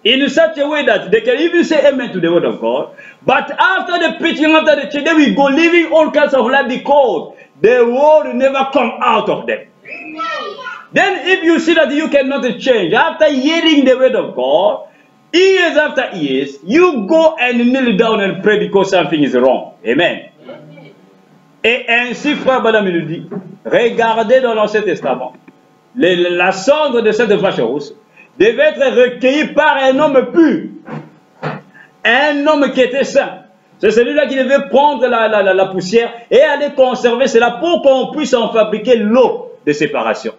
In such a way that they can even say amen to the word of God. But after the preaching, after the church, they will go living all kinds of life because the word never come out of them. Then if you see that you cannot change, after hearing the word of God, years after years, you go and kneel down and pray because something is wrong. Amen. Et ainsi, frère Branham nous dit, regardez dans l'Ancien Testament, la cendre de cette vache rousse devait être recueillie par un homme pur, un homme qui était saint. C'est celui-là qui devait prendre la poussière et aller conserver cela pour qu'on puisse en fabriquer l'eau de séparation.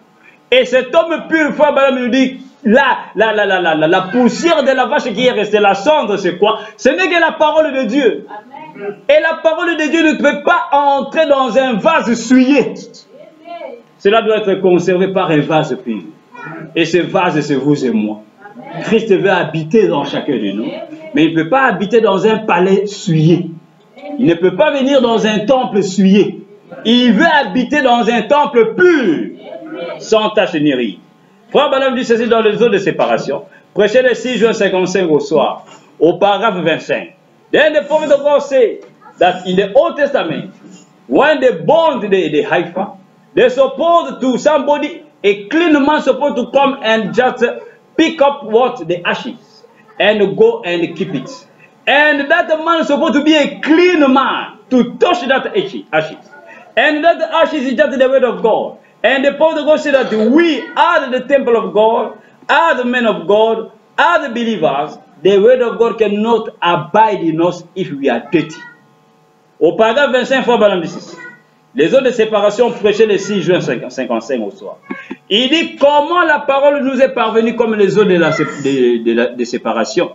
Et cet homme pur, frère Branham nous dit, la poussière de la vache qui est restée, la cendre, c'est quoi? Ce n'est que la parole de Dieu. Amen. Et la parole de Dieu ne peut pas entrer dans un vase souillé. Cela doit être conservé par un vase pur. Et ce vase, c'est vous et moi. Christ veut habiter dans chacun de nous. Mais il ne peut pas habiter dans un palais souillé. Il ne peut pas venir dans un temple souillé. Il veut habiter dans un temple pur, sans tache ni ride. Frère Branham dit ceci dans les eaux de séparation. Prêchez le 6 juin 55 au soir, au paragraphe 25. Then the prophet of God said that in the Old Testament, when they burned the heifer, they supposed to somebody, a clean man supposed to come and just pick up the ashes and go and keep it. And that man is supposed to be a clean man to touch that ashes. And that ashes is just the word of God. And the prophet of God said that we are the temple of God, are the men of God, are the believers. The word of God cannot abide in us if we are dirty. Au paragraphe 25, frère Branham dit ceci. Les eaux de séparation prêchées le 6 juin 55 au soir. Il dit comment la parole nous est parvenue comme les eaux de séparation.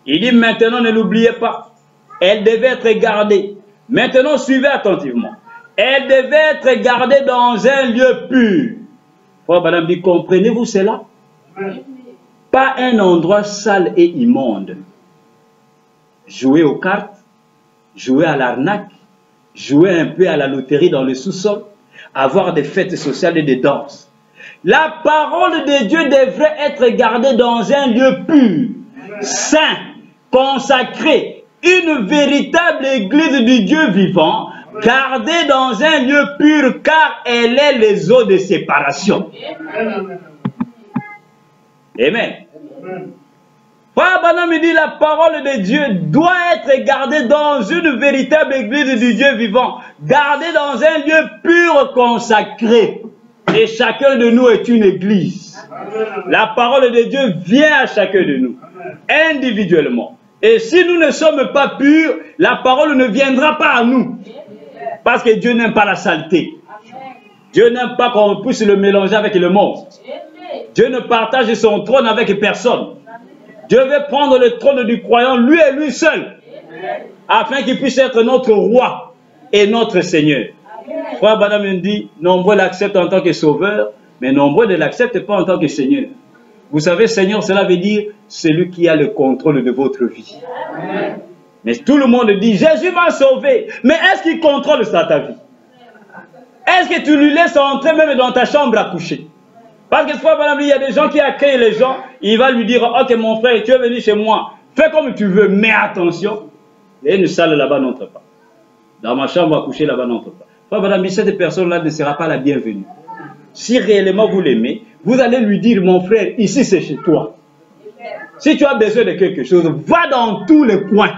Il dit maintenant ne l'oubliez pas. Elle devait être gardée. Maintenant suivez attentivement. Elle devait être gardée dans un lieu pur. Frère Branham dit comprenez-vous cela? Pas un endroit sale et immonde. Jouer aux cartes, jouer à l'arnaque, jouer un peu à la loterie dans le sous-sol, avoir des fêtes sociales et des danses. La parole de Dieu devrait être gardée dans un lieu pur, saint, consacré, une véritable église du Dieu vivant, gardée dans un lieu pur, car elle est les eaux de séparation. Amen. Frère Branham me dit, la parole de Dieu doit être gardée dans une véritable église du Dieu vivant, gardée dans un lieu pur, consacré. Et chacun de nous est une église. La parole de Dieu vient à chacun de nous, individuellement. Et si nous ne sommes pas purs, la parole ne viendra pas à nous. Parce que Dieu n'aime pas la saleté. Dieu n'aime pas qu'on puisse le mélanger avec le monde. Dieu ne partage son trône avec personne. Dieu veut prendre le trône du croyant, lui et lui seul, afin qu'il puisse être notre roi et notre Seigneur. Frère Branham me dit, nombreux l'acceptent en tant que sauveur, mais nombreux ne l'acceptent pas en tant que Seigneur. Vous savez, Seigneur, cela veut dire celui qui a le contrôle de votre vie. Mais tout le monde dit, Jésus m'a sauvé, mais est-ce qu'il contrôle ça ta vie? Est-ce que tu lui laisses entrer même dans ta chambre à coucher? Parce que frère Branham, il y a des gens qui accueillent les gens, il va lui dire, ok mon frère, tu es venu chez moi, fais comme tu veux, mais attention, il y a une salle là-bas, n'entre pas. Dans ma chambre à coucher là-bas, n'entre pas. Frère Branham, cette personne-là ne sera pas la bienvenue. Si réellement vous l'aimez, vous allez lui dire, mon frère, ici c'est chez toi. Si tu as besoin de quelque chose, va dans tous les coins.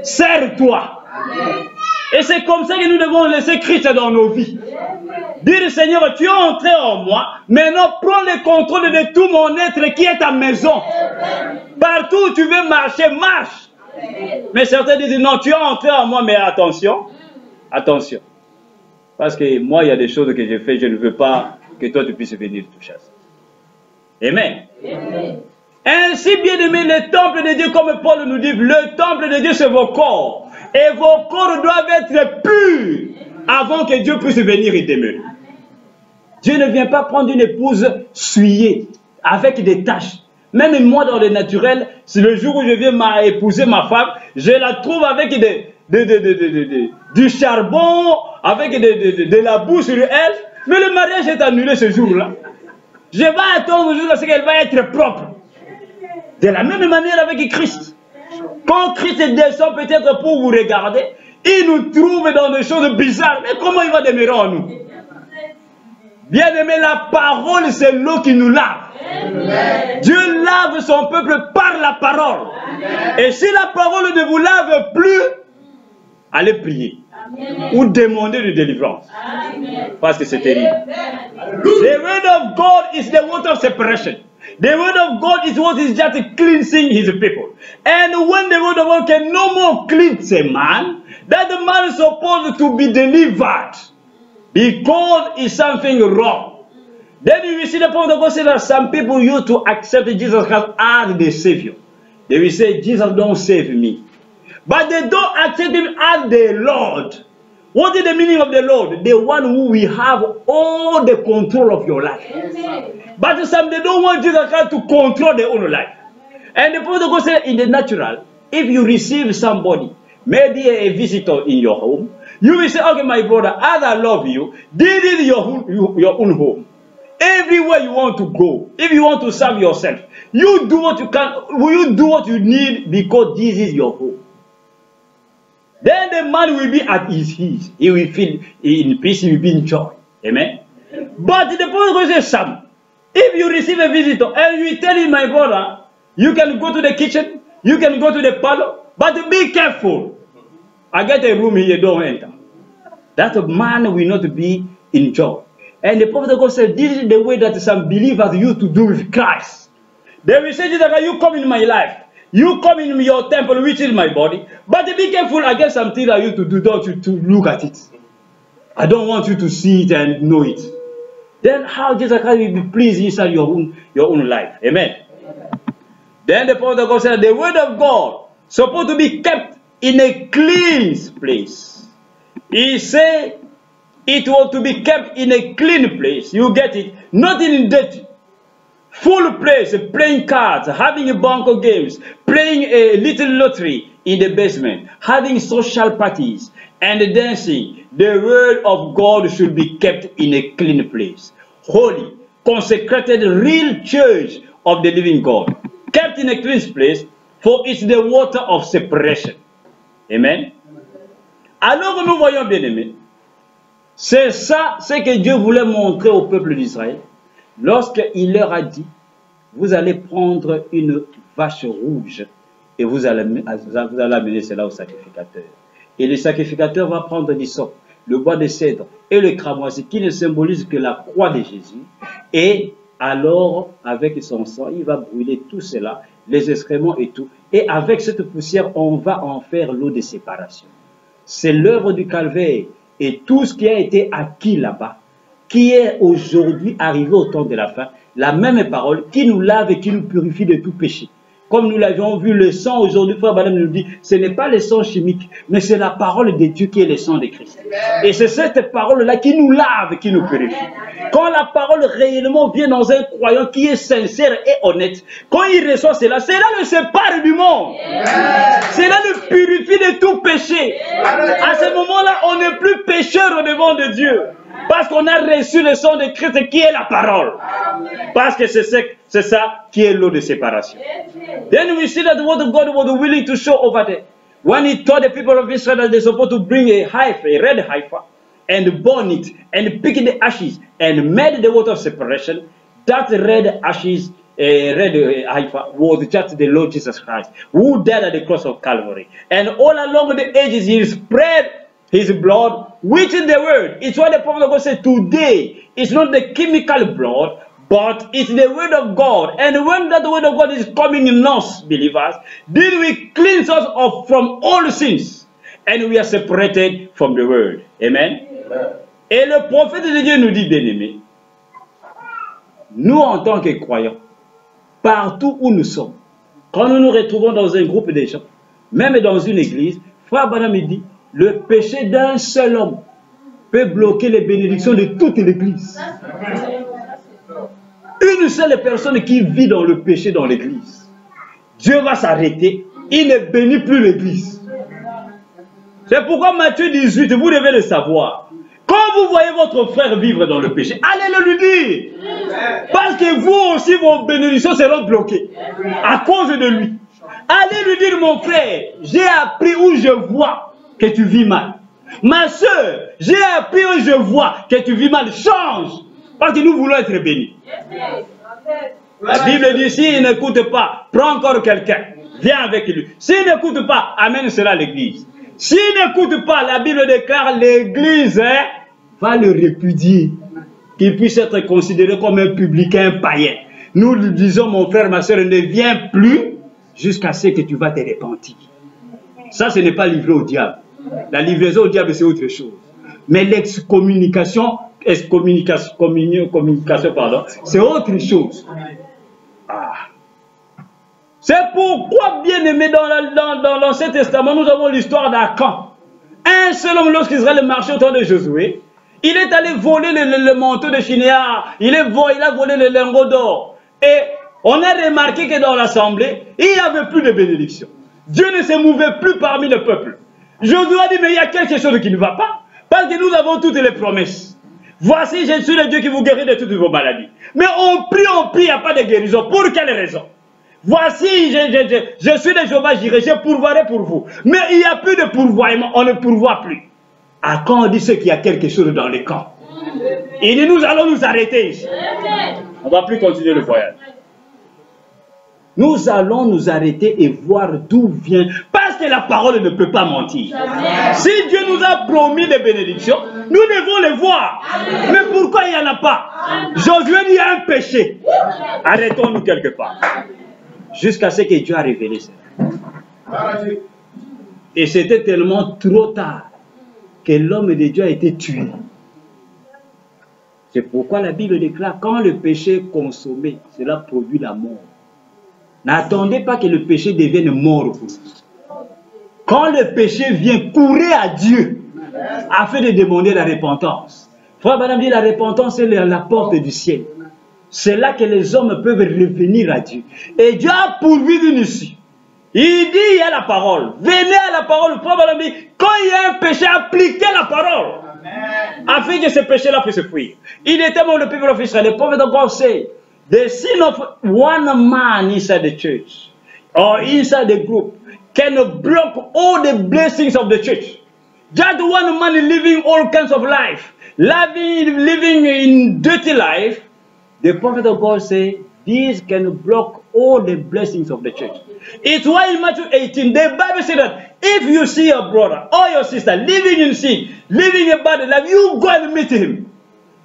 Serre-toi. Et c'est comme ça que nous devons laisser Christ dans nos vies. Dire, Seigneur, tu es entré en moi, maintenant prends le contrôle de tout mon être qui est ta maison. Partout où tu veux marcher, marche. Mais certains disent, non, tu es entré en moi, mais attention, attention. Parce que moi, il y a des choses que j'ai faites, je ne veux pas que toi tu puisses venir toucher à ça. Amen. Ainsi, bien aimé, le temple de Dieu, comme Paul nous dit, le temple de Dieu, c'est vos corps. Et vos corps doivent être purs avant que Dieu puisse venir y demeurer. Dieu ne vient pas prendre une épouse souillée, avec des taches. Même moi, dans le naturel, si le jour où je viens épouser ma femme, je la trouve avec du charbon, avec de la boue sur elle. Mais le mariage est annulé ce jour-là. Je vais attendre le jour où elle va être propre. De la même manière avec Christ. Quand Christ descend peut-être pour vous regarder, il nous trouve dans des choses bizarres. Mais comment il va demeurer en nous? Bien aimé, la parole, c'est l'eau qui nous lave. Dieu lave son peuple par la parole. Et si la parole ne vous lave plus, allez prier. Ou demander de délivrance. Parce que c'est terrible. The word of God is the word of separation. The word of God is what is just cleansing his people. And when the word of God can no more cleanse a man, that the man is supposed to be delivered. Because it's something wrong. Then you will see the point of God say that some people used to accept Jesus Christ as the Savior. They will say, Jesus don't save me. But they don't accept him as the Lord. What is the meaning of the Lord? The one who will have all the control of your life. But some, they don't want Jesus Christ to control their own life. And the point of God said, in the natural, if you receive somebody, maybe a visitor in your home, you will say, okay, my brother, as I love you, this is your own home. Everywhere you want to go, if you want to serve yourself, you do what you can, you do what you need because this is your home. Then the man will be at his ease. He will feel in peace, he will be in joy. Amen. But the point is, Sam, if you receive a visitor and you tell him, my brother, you can go to the kitchen, you can go to the parlor, but be careful. I get a room here, don't enter. That man will not be in joy. And the prophet of God said, this is the way that some believers used to do with Christ. They will say, Jesus, you come in my life. You come in your temple, which is my body. But be careful, I get something that you to do, don't you to look at it. I don't want you to see it and know it. Then how Jesus Christ will be pleased inside your own life. Amen. Then the prophet of God said, the word of God supposed to be kept in a clean place. He said, it was to be kept in a clean place. You get it? Not in dirty. Full place, playing cards, having a bunker games, playing a little lottery in the basement, having social parties, and dancing. The word of God should be kept in a clean place. Holy, consecrated real church of the living God, kept in a clean place, for it's the water of separation. Amen. Alors nous voyons, bien aimés, c'est ça ce que Dieu voulait montrer au peuple d'Israël lorsqu'il leur a dit, vous allez prendre une vache rouge et vous allez amener cela au sacrificateur. Et le sacrificateur va prendre l'hysope, le bois de cèdre et le cramoisi qui ne symbolise que la croix de Jésus. Et alors, avec son sang, il va brûler tout cela, les excréments et tout. Et avec cette poussière, on va en faire l'eau de séparation. C'est l'œuvre du calvaire et tout ce qui a été acquis là-bas, qui est aujourd'hui arrivé au temps de la fin, la même parole qui nous lave et qui nous purifie de tout péché. Comme nous l'avions vu, le sang aujourd'hui, frère Madame nous dit, ce n'est pas le sang chimique, mais c'est la parole de Dieu qui est le sang de Christ. Et c'est cette parole-là qui nous lave, qui nous purifie. Quand la parole réellement vient dans un croyant qui est sincère et honnête, quand il reçoit cela le sépare du monde. Cela le purifie de tout péché. À ce moment-là, on n'est plus pécheur au devant de Dieu. Parce qu'on a reçu le sang de Christ qui est la parole. Parce que c'est ça qui est l'eau de séparation. Then we see that the word of God was willing to show over there. When he told the people of Israel that they're supposed to bring a heifer, a red heifer, and burn it, and pick the ashes, and made the water of separation, that red ashes, red heifer, was just the Lord Jesus Christ, who died at the cross of Calvary. And all along the ages, he spread his blood, which is the word. It's why the prophet of God said today, it's not the chemical blood, but it's the word of God. And when that word of God is coming in us, believers, then we cleanse us off from all sins. And we are separated from the word. Amen. Et le prophète de Dieu nous dit, bien-aimés, nous en tant que croyants, partout où nous sommes, quand nous nous retrouvons dans un groupe de gens, même dans une église, frère Branham dit, le péché d'un seul homme peut bloquer les bénédictions de toute l'église. Une seule personne qui vit dans le péché dans l'église, Dieu va s'arrêter, il ne bénit plus l'église. C'est pourquoi Matthieu 18, vous devez le savoir. Quand vous voyez votre frère vivre dans le péché, allez le lui dire. Parce que vous aussi, vos bénédictions seront bloquées à cause de lui. Allez lui dire, mon frère, j'ai appris où je vois que tu vis mal. Ma soeur, j'ai appris où je vois que tu vis mal. Change. Parce que nous voulons être bénis. La Bible dit, s'il n'écoute pas, prends encore quelqu'un. Viens avec lui. S'il n'écoute pas, amène cela à l'église. S'il n'écoute pas, la Bible déclare, l'église va le répudier. Qu'il puisse être considéré comme un publicain païen. Nous lui disons, mon frère, ma soeur, ne viens plus jusqu'à ce que tu vas te repentir. Ça, ce n'est pas livré au diable. La livraison au diable, c'est autre chose. Mais l'excommunication, pardon, c'est autre chose. Ah. C'est pourquoi, bien aimé, dans l'Ancien Testament, nous avons l'histoire d'Akan. Un seul homme, lorsqu'Israël marchait au temps de Josué, il est allé voler le manteau de Shinéar, il a volé le lingot d'or. Et on a remarqué que dans l'assemblée, il n'y avait plus de bénédiction. Dieu ne se mouvait plus parmi le peuple. Josué a dit, mais il y a quelque chose qui ne va pas. Parce que nous avons toutes les promesses. Voici, je suis le Dieu qui vous guérit de toutes vos maladies. Mais on prie, il n'y a pas de guérison. Pour quelle raison? Voici, je suis le Jéhovah Jireh, je pourvoirai pour vous. Mais il n'y a plus de pourvoiement, on ne pourvoit plus. À quand on dit ce qu'il y a quelque chose dans les camps? Il dit, nous allons nous arrêter ici. On ne va plus continuer le voyage. Nous allons nous arrêter et voir d'où vient. Parce que la parole ne peut pas mentir. Si Dieu nous a promis des bénédictions, nous devons les voir. Mais pourquoi il n'y en a pas? Josué dit, il y a un péché. Arrêtons-nous quelque part. Jusqu'à ce que Dieu a révélé ça. Et c'était tellement trop tard que l'homme de Dieu a été tué. C'est pourquoi la Bible déclare, quand le péché est consommé, cela produit la mort. N'attendez pas que le péché devienne mort pour vous. Quand le péché vient, courez à Dieu afin de demander la repentance. Frère Branham dit, la repentance est la porte du ciel. C'est là que les hommes peuvent revenir à Dieu. Et Dieu a pourvu d'une issue. Il dit, il y a la parole. Venez à la parole. Frère Branham dit, quand il y a un péché, appliquez la parole. Afin que ce péché-là puisse fuir. Il était among the people of Israel. The prophet of God said, the sin of one man inside the church or inside the group can block all the blessings of the church. Just one man living all kinds of life, living in dirty life, the prophet of God said, this can block all the blessings of the church. It's why in Matthew 18, the Bible said that if you see your brother or your sister living in sin, living a bad life, you go and meet him.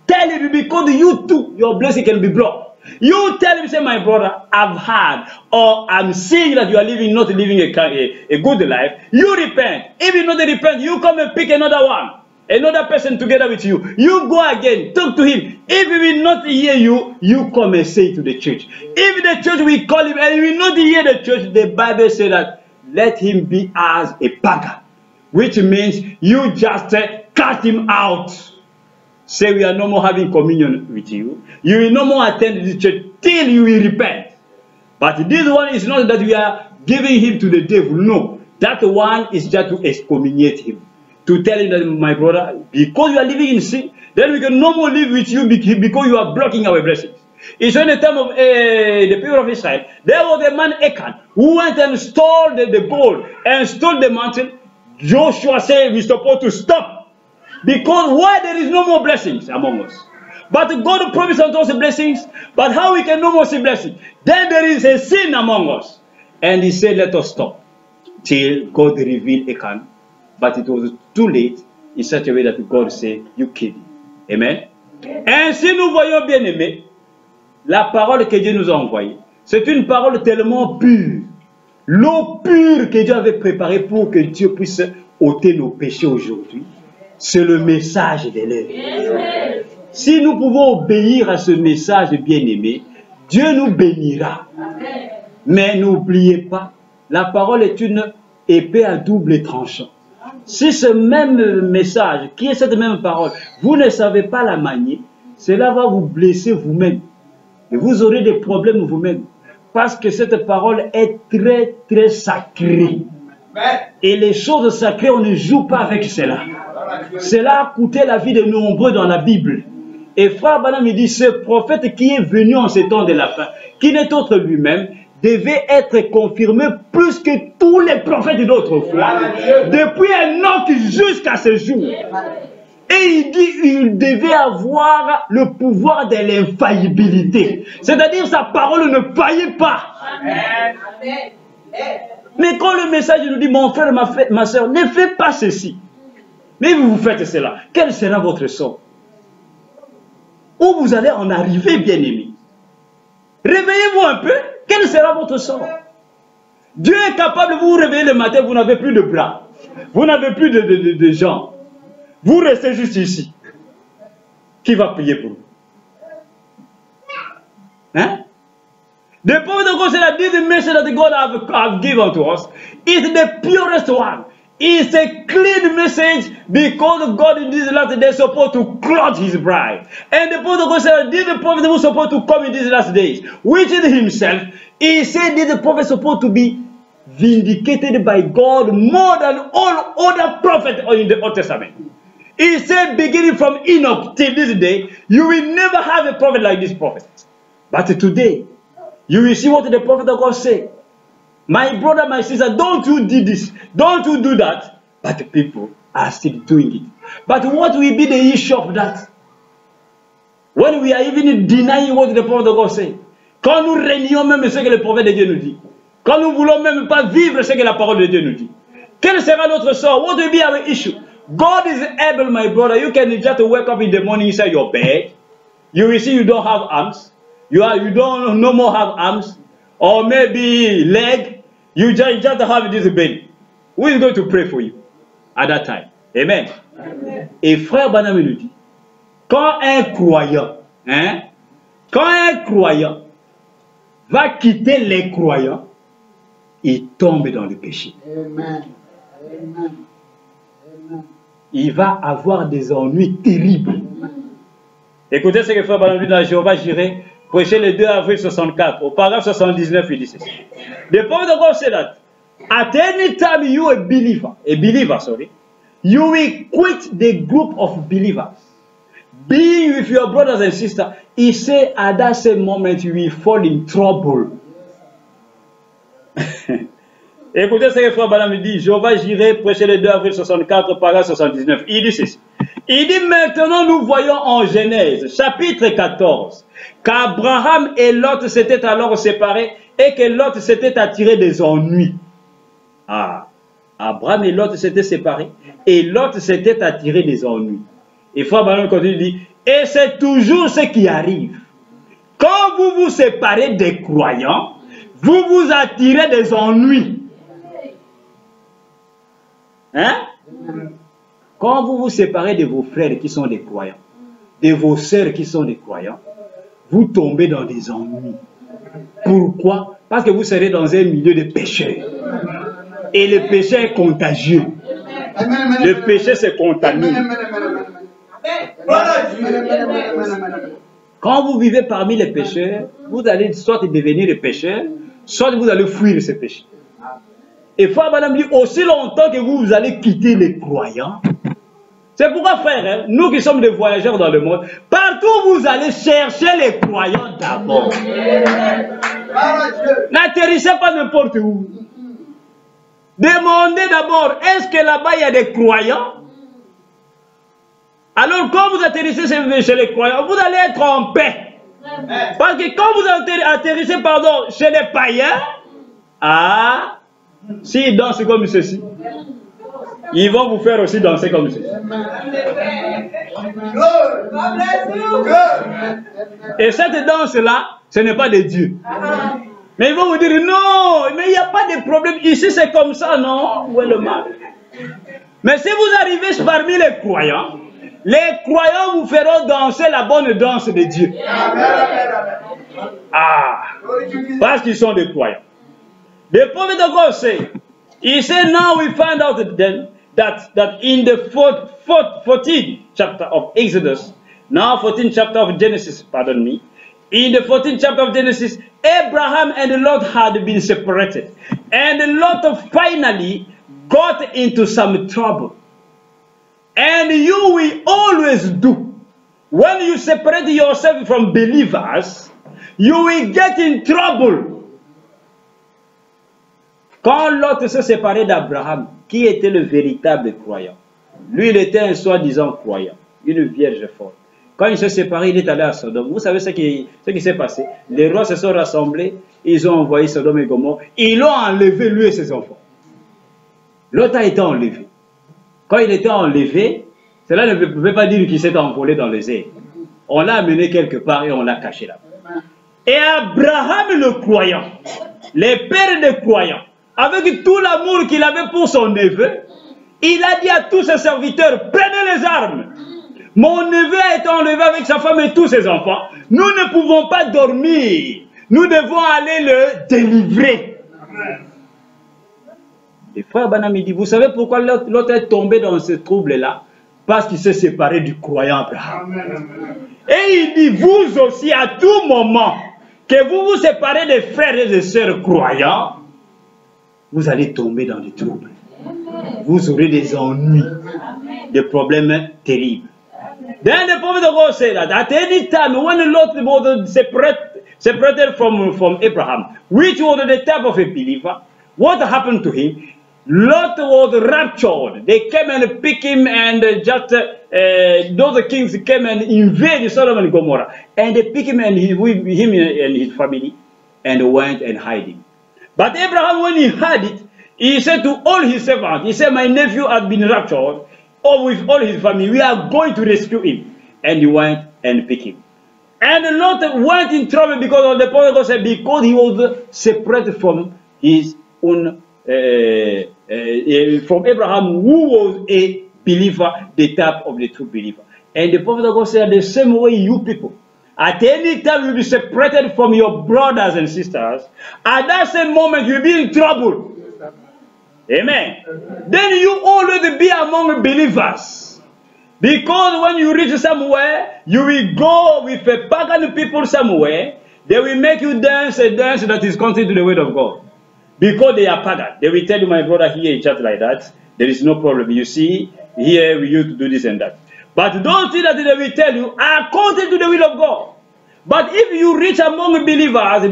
Tell him, because you too, your blessing can be blocked. You tell him, say, my brother, I've had, or I'm seeing that you are not living a good life. You repent. If you not repent, you come and pick another one. Another person together with you. You go again, talk to him. If he will not hear you, you come and say to the church. If the church will call him and he will not hear the church, the Bible says that let him be as a beggar. Which means you just cut him out. Say we are no more having communion with you. You will no more attend the church till you will repent. But this one is not that we are giving him to the devil. No. That one is just to excommunicate him. To tell him that, my brother, because you are living in sin, then we can no more live with you because you are blocking our blessings. It's in the time of the people of Israel. There was a man Achan who went and stole the gold and stole the mountain. Joshua said we're supposed to stop. Because why there is no more blessings among us? But God promised unto us blessings. But how we can no more see blessings? Then there is a sin among us. And he said, let us stop. Till God revealed Achan. But it was too late in such a way that God said, you kill him. Amen. Ainsi nous voyons bien aimé, la parole que Dieu nous a envoyée. C'est une parole tellement pure. L'eau pure que Dieu avait préparée pour que Dieu puisse ôter nos péchés aujourd'hui. C'est le message de l'œuvre. Si nous pouvons obéir à ce message bien-aimé, Dieu nous bénira. Mais n'oubliez pas, la parole est une épée à double tranchant. Si ce même message, qui est cette même parole, vous ne savez pas la manier, cela va vous blesser vous-même. Et vous aurez des problèmes vous-même. Parce que cette parole est très, très sacrée. Et les choses sacrées, on ne joue pas avec cela. Cela a coûté la vie de nombreux dans la Bible. Et Frère Branham me dit, ce prophète qui est venu en ce temps de la fin, qui n'est autre lui-même, devait être confirmé plus que tous les prophètes d'autrefois, depuis Enoch jusqu'à ce jour. Et il dit il devait avoir le pouvoir de l'infaillibilité. C'est-à-dire sa parole ne faillit pas. Mais quand le message nous dit, mon frère, ma soeur, ne fais pas ceci. Mais vous faites cela. Quel sera votre sort? Où vous allez en arriver, bien-aimés? Réveillez-vous un peu. Quel sera votre sort? Dieu est capable de vous réveiller le matin, vous n'avez plus de bras. Vous n'avez plus de jambes. Vous restez juste ici. Qui va prier pour vous? Hein? The prophet of God said that this message that God have given to us is the purest one. It's a clean message because God in this last day is supposed to clothe his bride. And the prophet of God said that this prophet was supposed to come in these last days, which is himself. He said this prophet is supposed to be vindicated by God more than all other prophets in the Old Testament. He said beginning from Enoch till this day, you will never have a prophet like this prophet. But today, you will see what the prophet of God said. My brother, my sister, don't you do this, don't you do that. But the people are still doing it. But what will be the issue of that? When we are even denying what the prophet of God said. Quand nous régnons même ce que le prophète de Dieu nous dit. Quand nous ne voulons même pas vivre ce que la parole de Dieu nous dit. Quel sera notre sort? What will be our issue? God is able, my brother. You can just wake up in the morning inside your bed. You will see you don't have arms. You don't no more have arms. Or maybe leg. You just have this baby. Who is going to pray for you at that time? Amen. Amen. Et frère Branham nous dit, quand un croyant va quitter les croyants, il tombe dans le péché. Amen. Amen. Il va avoir des ennuis terribles. Écoutez ce que frère Branham dit dans Jéhovah Jireh, prêché le 2 avril 64, au paragraphe 79, il dit ceci. The prophet of God said that at any time you a believer, you will quit the group of believers. Being with your brothers and sisters, he said at that same moment you will fall in trouble. Écoutez ce que Frère Branham dit. Jéhovah j'irai prêcher le 2 avril 64, paragraphe 79. Il dit ceci. Il dit maintenant nous voyons en Genèse, chapitre 14, qu'Abraham et Lot s'étaient alors séparés et que Lot s'était attiré des ennuis. Ah, Abraham et Lot s'étaient séparés et Lot s'était attiré des ennuis. Et Frère Branham continue, dit, et c'est toujours ce qui arrive. Quand vous vous séparez des croyants, vous vous attirez des ennuis. Hein? Quand vous vous séparez de vos frères qui sont des croyants, de vos sœurs qui sont des croyants, vous tombez dans des ennuis. Pourquoi? Parce que vous serez dans un milieu de pécheurs. Et le péché est contagieux. Le péché se contamine. Quand vous vivez parmi les pécheurs, vous allez soit devenir des pécheurs, soit vous allez fuir ces péchés. Et Frère Branham dit, aussi longtemps que vous allez quitter les croyants, c'est pourquoi, frère, hein, nous qui sommes des voyageurs dans le monde, partout vous allez chercher les croyants d'abord. N'atterrissez pas n'importe où. Demandez d'abord, est-ce que là-bas il y a des croyants? Alors quand vous atterrissez chez les croyants, vous allez être en paix. Parce que quand vous atterrissez chez les païens, ah, s'ils dansent comme ceci, ils vont vous faire aussi danser comme ceci. Et cette danse-là, ce n'est pas de Dieu. Mais ils vont vous dire, non, mais il n'y a pas de problème. Ici, c'est comme ça, non? Où est le mal? Mais si vous arrivez parmi les croyants vous feront danser la bonne danse de Dieu. Ah, parce qu'ils sont des croyants. The prophet of God say, he said, now we find out then that in the 14th chapter of Exodus, now 14th chapter of Genesis, pardon me, in the 14th chapter of Genesis, Abraham and Lot had been separated. And Lot finally got into some trouble. And you will always do. When you separate yourself from believers, you will get in trouble. Quand Lot s'est séparé d'Abraham, qui était le véritable croyant? Lui, il était un soi-disant croyant, une vierge forte. Quand il s'est séparé, il est allé à Sodome. Vous savez ce qui s'est passé? Les rois se sont rassemblés, ils ont envoyé Sodome et Gomorrhe, ils l'ont enlevé, lui et ses enfants. Lot a été enlevé. Quand il était enlevé, cela ne pouvait pas dire qu'il s'est envolé dans les airs. On l'a amené quelque part et on l'a caché là. Et Abraham le croyant, les pères des croyants, avec tout l'amour qu'il avait pour son neveu, il a dit à tous ses serviteurs, prenez les armes. Mon neveu a été enlevé avec sa femme et tous ses enfants. Nous ne pouvons pas dormir. Nous devons aller le délivrer. Et frère Branham dit, vous savez pourquoi l'autre est tombé dans ce trouble-là? Parce qu'il s'est séparé du croyant Abraham. Et il dit, vous aussi, à tout moment, que vous vous séparez des frères et des sœurs croyants, vous allez tomber dans des troubles. Vous aurez des ennuis, des problèmes terribles. Then the prophet of God said that at any time when Lot was separated from Abraham, which was the type of a believer, what happened to him? Lot was raptured. They came and picked him, and those kings came and invaded Sodom and Gomorrah, and they picked him and him and his family, and went and hid him. But Abraham, when he heard it, he said to all his servants, he said, my nephew has been raptured, with all his family, we are going to rescue him. And he went and picked him. And Lot went in trouble because of the prophet God said, because he was separated from his own, from Abraham, who was a believer, the type of the true believer. And the prophet God said, the same way you people, at any time you'll be separated from your brothers and sisters, at that same moment you'll be in trouble. Amen. Then you always be among believers. Because when you reach somewhere, you will go with a pagan people somewhere. They will make you dance a dance that is contrary to the word of God. Because they are pagan. They will tell you, my brother, here in church like that, there is no problem. You see, here we used to do this and that. But don't see that they will tell you, according to the will of God. But if you reach among believers,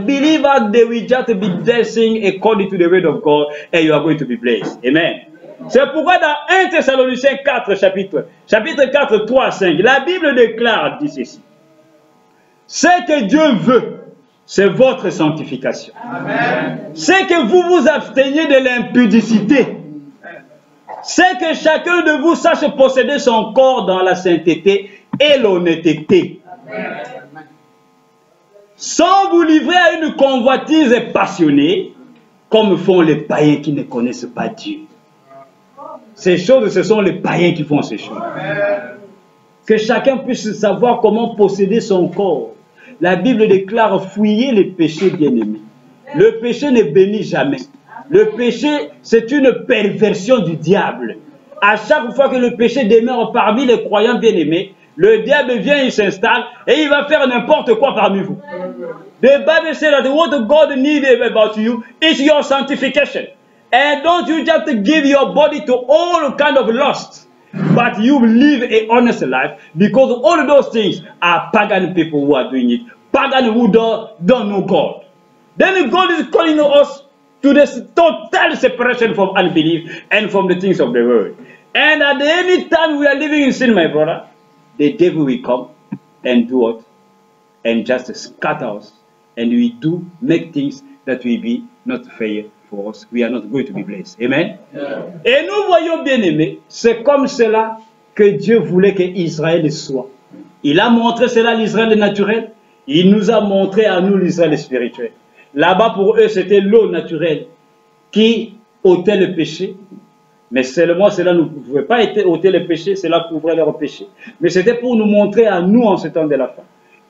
they will just be blessing according to the word of God, and you are going to be blessed. Amen. C'est pourquoi dans 1 Thessaloniciens 4, chapitre 4, 3, 5, la Bible déclare, dit ceci. Ce que Dieu veut, c'est votre sanctification. C'est que vous vous absteniez de l'impudicité. C'est que chacun de vous sache posséder son corps dans la sainteté et l'honnêteté. Sans vous livrer à une convoitise passionnée, comme font les païens qui ne connaissent pas Dieu. Ces choses, ce sont les païens qui font ces choses. Que chacun puisse savoir comment posséder son corps. La Bible déclare fouiller les péchés bien-aimés. Le péché ne bénit jamais. Le péché, c'est une perversion du diable. À chaque fois que le péché demeure parmi les croyants bien-aimés, le diable vient, il s'installe et il va faire n'importe quoi parmi vous. The Bible says that what God needs about you is your sanctification. And don't you just give your body to all kind of lust, but you live a honest life, because all of those things are pagan people who are doing it. Pagan who don't know God. Then God is calling us to this total separation from unbelief and from the things of the world. And at any time we are living in sin, my brother, the devil will come and do what? And just scatter us. And we do make things that will be not fair for us. We are not going to be blessed. Amen. Yeah. Et nous voyons bien aimés, c'est comme cela que Dieu voulait que Israël soit. Il a montré cela à l'Israël naturel. Il nous a montré à nous l'Israël spirituel. Là-bas pour eux c'était l'eau naturelle qui ôtait le péché. Mais seulement cela ne pouvait pas ôter le péché, cela couvrait leur péché. Mais c'était pour nous montrer à nous en ce temps de la fin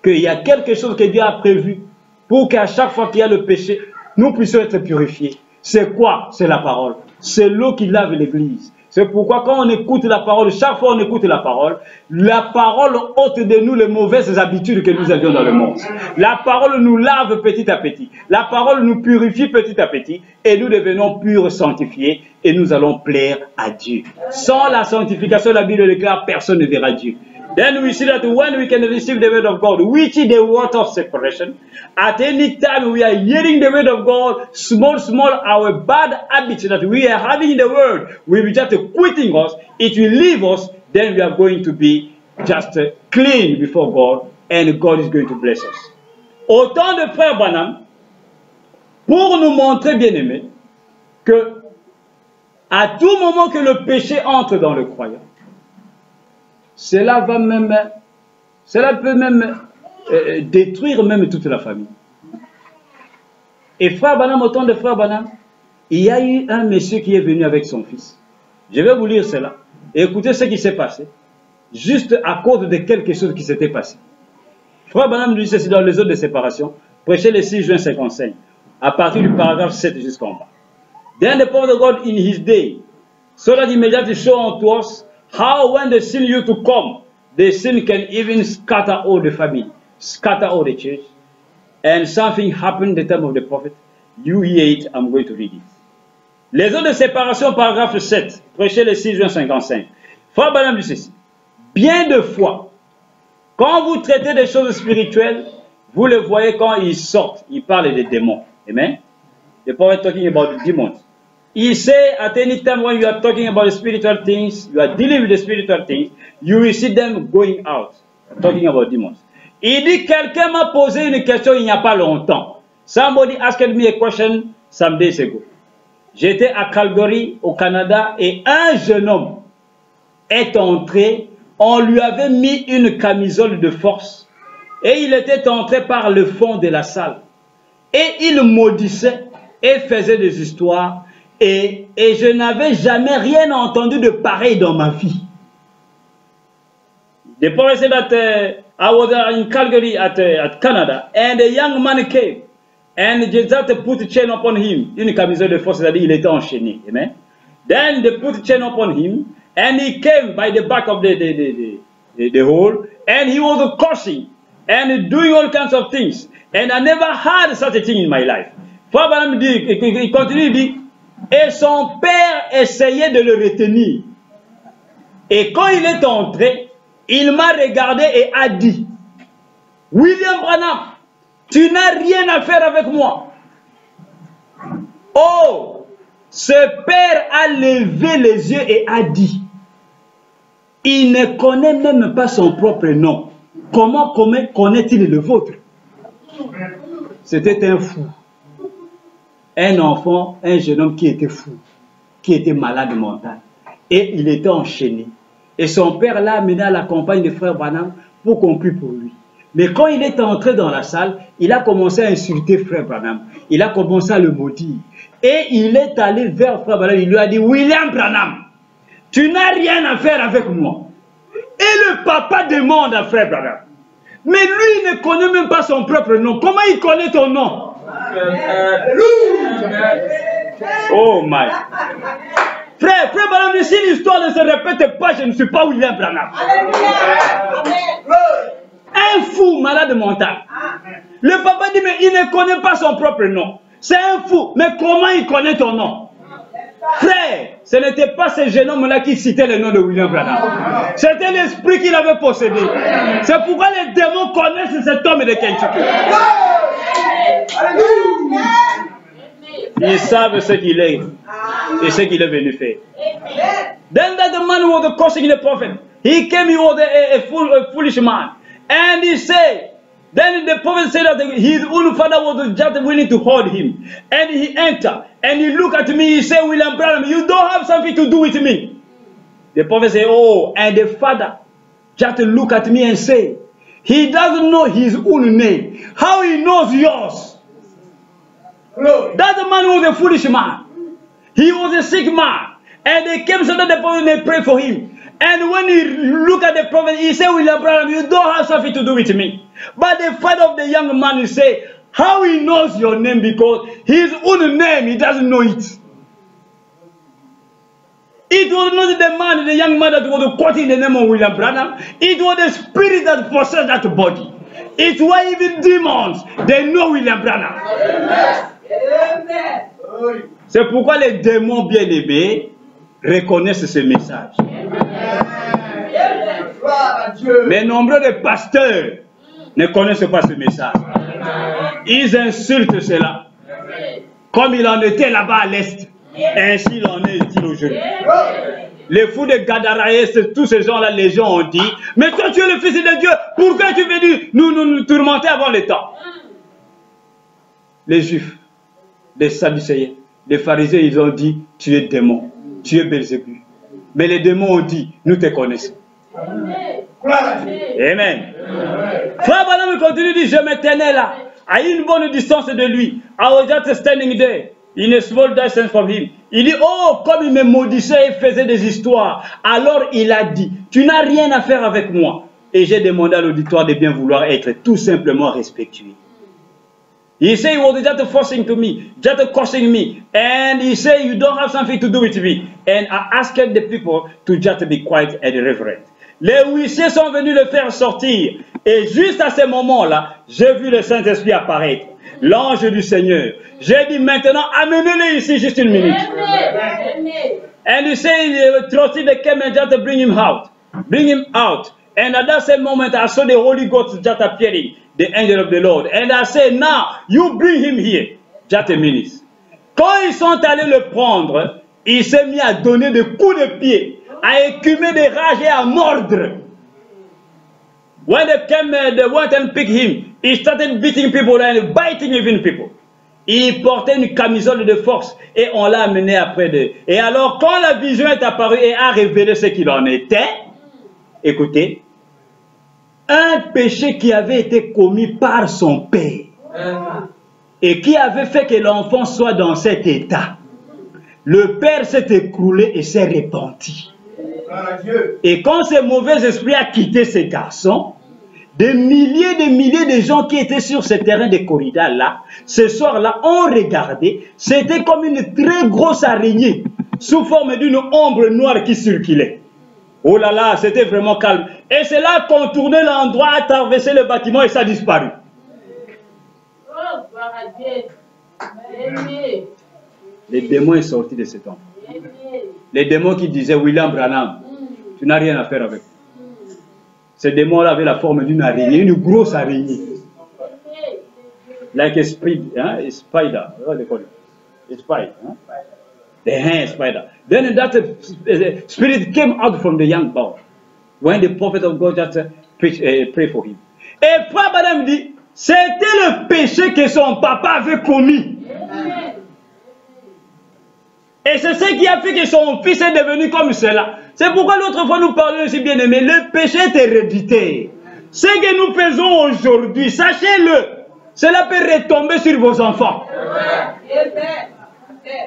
qu'il y a quelque chose que Dieu a prévu pour qu'à chaque fois qu'il y a le péché, nous puissions être purifiés. C'est quoi? C'est la parole. C'est l'eau qui lave l'église. C'est pourquoi quand on écoute la parole, chaque fois on écoute la parole ôte de nous les mauvaises habitudes que nous avions dans le monde. La parole nous lave petit à petit. La parole nous purifie petit à petit. Et nous devenons purs, sanctifiés. Et nous allons plaire à Dieu. Sans la sanctification, la Bible déclare, personne ne verra Dieu. Then we see that when we can receive the word of God, which is the word of separation, at any time we are hearing the word of God, small, our bad habits that we are having in the word will be just quitting us, it will leave us, then we are going to be just clean before God, and God is going to bless us. Autant de frères Branham, pour nous montrer, bien aimés, que à tout moment que le péché entre dans le croyant, cela peut même détruire même toute la famille. Et frère Branham, au temps de frère Branham, il y a eu un monsieur qui est venu avec son fils. Je vais vous lire cela. Et écoutez ce qui s'est passé. Juste à cause de quelque chose qui s'était passé. Frère Branham dit ceci dans les autres de séparation. Prêchez le 6 juin 55. À partir du paragraphe 7 jusqu'en bas. Then the prophet of God in his day, so that he may just show unto us how when the sin used to come, the sin can even scatter all the family, scatter all the church. And something happened at the time of the prophet. You hear it, I'm going to read it. Les autres de séparation, paragraphe 7, prêché le 6 juin 55. Frère Branham dit ceci. Bien de fois, quand vous traitez des choses spirituelles, vous le voyez quand ils sortent, ils parlent des démons. Amen? The prophet talking about the demons. He say at any time when you are talking about the spiritual things, you are dealing with the spiritual things, you will see them going out, talking about demons. Il dit, quelqu'un m'a posé une question il n'y a pas longtemps. Somebody asked me a question some days ago. J'étais à Calgary, au Canada, et un jeune homme est entré, on lui avait mis une camisole de force, et il était entré par le fond de la salle. Et il maudissait, et faisait des histoires, et je n'avais jamais rien entendu de pareil dans ma vie. The prophet said that I was in Calgary at Canada, and a young man came, and Jesus put a chain upon him. Une camisole de force, c'est-à-dire il était enchaîné. Amen. Then they put a chain upon him, and he came by the back of the hole, and he was cursing and doing all kinds of things. And I never had such a thing in my life. Frère Branham dit, il continue, il dit, et son père essayait de le retenir. Et quand il est entré, il m'a regardé et a dit, William Branham, tu n'as rien à faire avec moi. Oh, ce père a levé les yeux et a dit, il ne connaît même pas son propre nom. Comment connaît-il le vôtre? C'était un fou. Un enfant, un jeune homme qui était fou, qui était malade mental. Et il était enchaîné. Et son père l'a amené à la campagne de frère Branham pour qu'on prie pour lui. Mais quand il est entré dans la salle, il a commencé à insulter frère Branham. Il a commencé à le maudire. Et il est allé vers frère Branham. Il lui a dit, William Branham, tu n'as rien à faire avec moi. Et le papa demande à frère Branham, mais lui il ne connaît même pas son propre nom. Comment il connaît ton nom? Oh my. Frère Branham, si l'histoire ne se répète pas, je ne suis pas William Branham. Un fou malade mental. Le papa dit, mais il ne connaît pas son propre nom. C'est un fou. Mais comment il connaît ton nom? Frère, ce n'était pas ce jeune homme-là qui citait le nom de William Branham. C'était l'esprit qu'il avait possédé. C'est pourquoi les démons connaissent cet homme de Kentucky. Ils savent ce qu'il est et ce qu'il est venu faire. Then that the man was cursing the prophet. He came, he was a foolish man. And he said, then the prophet said that his own father was just willing to hold him. And he entered. And he looked at me, he said, William Branham, you don't have something to do with me. The prophet said, oh, and the father just looked at me and said, he doesn't know his own name. How he knows yours? That man was a foolish man. He was a sick man. And they came so that the prophet may pray for him. And when he looked at the prophet, he said, William Branham, you don't have something to do with me. But the father of the young man, he said, how he knows your name, because his own name, he doesn't know it. It was not the man, the young man that was quoting the name of William Branham. It was the spirit that possessed that body. It's why even demons, they know William Branham. C'est pourquoi les démons bien-aimés reconnaissent ce message. Mais nombreux de pasteurs ne connaissent pas ce message. Ils insultent cela. Comme il en était là-bas à l'Est, ainsi il en est-il aujourd'hui. Les fous de Gadaraïs, tous ces gens-là, les gens ont dit, mais toi tu es le fils de Dieu, pourquoi tu es venu nous tourmenter avant le temps? Les Juifs, les Sadducéens, les pharisiens, ils ont dit, tu es démon, tu es Belzébuth. Mais les démons ont dit, nous te connaissons. Amen. Frère Branham continue de dire, je me tenais là, à une bonne distance de lui. I was just standing there, in a small distance from him. Il dit, oh, comme il me maudissait et faisait des histoires. Alors il a dit, tu n'as rien à faire avec moi. Et j'ai demandé à l'auditoire de bien vouloir être tout simplement respectueux. He said he was just forcing to me, just cursing me. And he said, you don't have something to do with me. And I asked the people to just be quiet and reverent. Les huissiers sont venus le faire sortir. Et juste à ce moment-là, j'ai vu le Saint-Esprit apparaître. L'ange du Seigneur. J'ai dit maintenant, amenez-le ici juste une minute. And he said, trusted the came and just bring him out. Bring him out. And at that same moment, I saw the Holy Ghost just appearing, the angel of the Lord. And I said, now, you bring him here. Just a minute. Quand ils sont allés le prendre, il s'est mis à donner des coups de pied, à écumer des rages et à mordre. When they came, they went and picked him. He started beating people and biting even people. Il portait une camisole de force et on l'a amené après d'eux. Et alors, quand la vision est apparue et a révélé ce qu'il en était, écoutez, un péché qui avait été commis par son père et qui avait fait que l'enfant soit dans cet état. Le père s'est écroulé et s'est repenti. Et quand ce mauvais esprit a quitté ces garçons, des milliers de gens qui étaient sur ce terrain de corrida là, ce soir-là, ont regardé. C'était comme une très grosse araignée sous forme d'une ombre noire qui circulait. Oh là là, c'était vraiment calme. Et c'est là qu'on tournait l'endroit, a traversé le bâtiment et ça a disparu. Les démons sont sortis de cet homme. Les démons qui disaient, William Branham, Tu n'as rien à faire avec. Ces démons-là avaient la forme d'une araignée, une grosse araignée. Like a spider, a spider. What do they call it? A spider. The hand spider. Then that spirit came out from the young boy. When the prophet of God just pray for him. Et Frère Branham dit, c'était le péché que son papa avait commis. Et c'est ce qui a fait que son fils est devenu comme cela. C'est pourquoi l'autre fois nous parlions aussi bien aimé, le péché est héréditaire. Ce que nous faisons aujourd'hui, sachez-le, cela peut retomber sur vos enfants.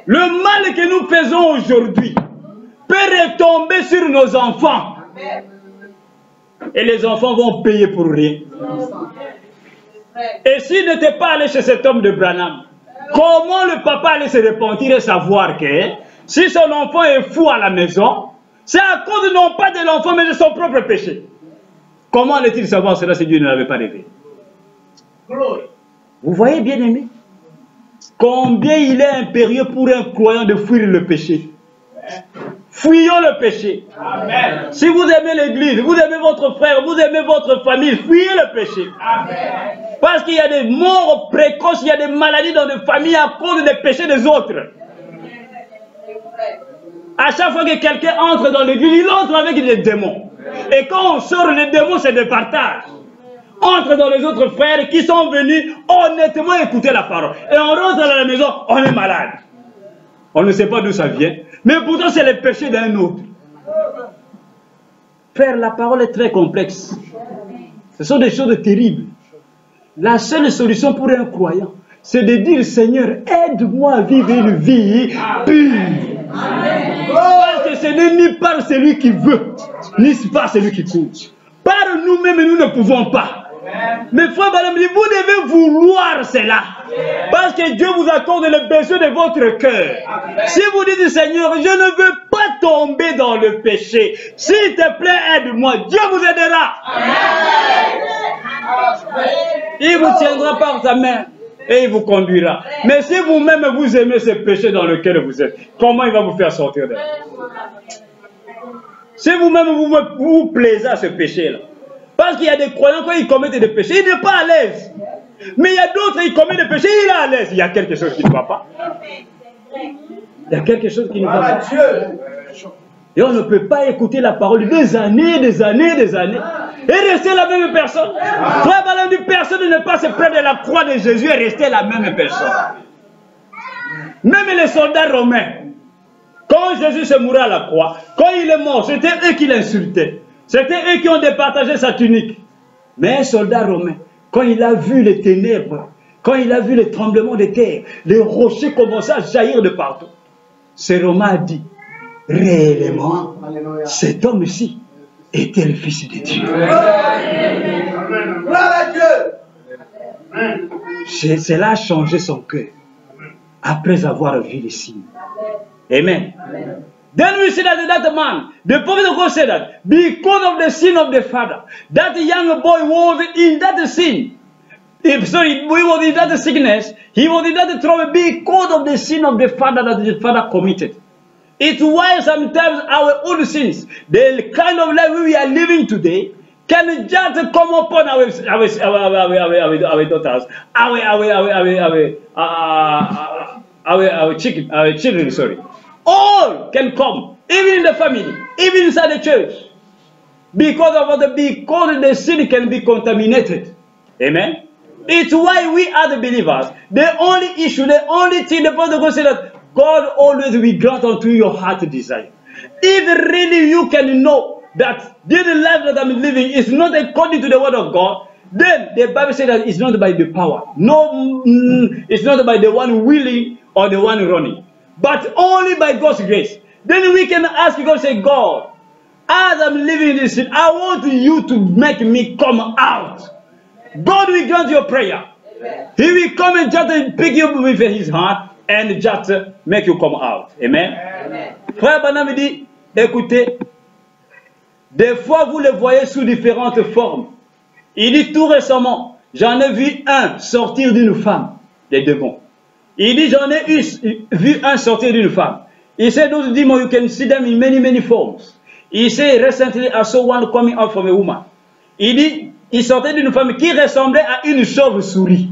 Le mal que nous faisons aujourd'hui peut retomber sur nos enfants. Et les enfants vont payer pour rien. Et s'il n'était pas allé chez cet homme de Branham, comment le papa allait se repentir et savoir que si son enfant est fou à la maison, c'est à cause non pas de l'enfant mais de son propre péché. Comment allait-il savoir cela si Dieu ne l'avait pas révélé? Vous voyez bien aimé, combien il est impérieux pour un croyant de fuir le péché. Fuyons le péché. Amen. Si vous aimez l'église, vous aimez votre frère, vous aimez votre famille, fuyez le péché. Amen. Parce qu'il y a des morts précoces, il y a des maladies dans des familles à cause des péchés des autres. À chaque fois que quelqu'un entre dans l'église, il entre avec des démons. Et quand on sort, les démons se départagent. Entre dans les autres frères qui sont venus honnêtement écouter la parole. Et on rentre dans la maison, on est malade. On ne sait pas d'où ça vient. Mais pourtant, c'est le péché d'un autre. Frère, la parole est très complexe. Ce sont des choses terribles. La seule solution pour un croyant, c'est de dire, Seigneur, aide-moi à vivre une vie pure. Parce que ce n'est ni par celui qui veut, ni par celui qui court. Par nous-mêmes, nous ne pouvons pas. Mais frère Branham dit, vous devez vouloir cela. Parce que Dieu vous accorde le besoin de votre cœur. Si vous dites, Seigneur, je ne veux pas tomber dans le péché. S'il te plaît, aide-moi. Dieu vous aidera. Il vous tiendra par sa main et il vous conduira. Mais si vous-même vous aimez ce péché dans lequel vous êtes, comment il va vous faire sortir de là? Si vous-même vous plaisez à ce péché-là. Parce qu'il y a des croyants, quand ils commettent des péchés, ils ne sont pas à l'aise. Mais il y a d'autres, ils commettent des péchés, il est à l'aise. Il y a quelque chose qui ne va pas. Il y a quelque chose qui ne va pas. Et on ne peut pas écouter la parole des années, des années, des années. Et rester la même personne. Frère Branham dit, personne ne passe près de la croix de Jésus et rester la même personne. Même les soldats romains. Quand Jésus se mourait à la croix, quand il est mort, c'était eux qui l'insultaient. C'était eux qui ont départagé sa tunique. Mais un soldat romain, quand il a vu les ténèbres, quand il a vu les tremblements de terre, les rochers commençaient à jaillir de partout, ce Romain a dit, réellement, cet homme-ci était le Fils de Dieu. Cela a changé son cœur après avoir vu les signes. Amen. Then we see that man, the prophet of God said that because of the sin of the father, that young boy was in that sin. He was in that sickness. He was in that trouble because of the sin of the father that the father committed. It's why sometimes our own sins, the kind of life we are living today, can just come upon our daughters, our children, sorry. All can come, even in the family, even inside the church. Because the sin can be contaminated. Amen. It's why we are the believers. The only issue, the only thing the Prophet God said that God always will grant unto your heart desire. If really you can know that this life that I'm living is not according to the word of God, then the Bible says that it's not by the power. No, it's not by the one willing or the one running. But only by God's grace. Then we can ask God, say, God, as I'm living in this sin, I want you to make me come out. God will grant your prayer. Amen. He will come and just pick you up with his hand and just make you come out. Amen. Amen. Frère Branham dit, écoutez, des fois vous le voyez sous différentes formes. Il dit tout récemment, j'en ai vu un sortir d'une femme, des démons. Il dit, j'en ai vu un sortir d'une femme. He said, those demons, you can see them in many, many forms. He said recently I saw one coming out from a woman. Il dit, il sortait d'une femme qui ressemblait à une chauve-souris,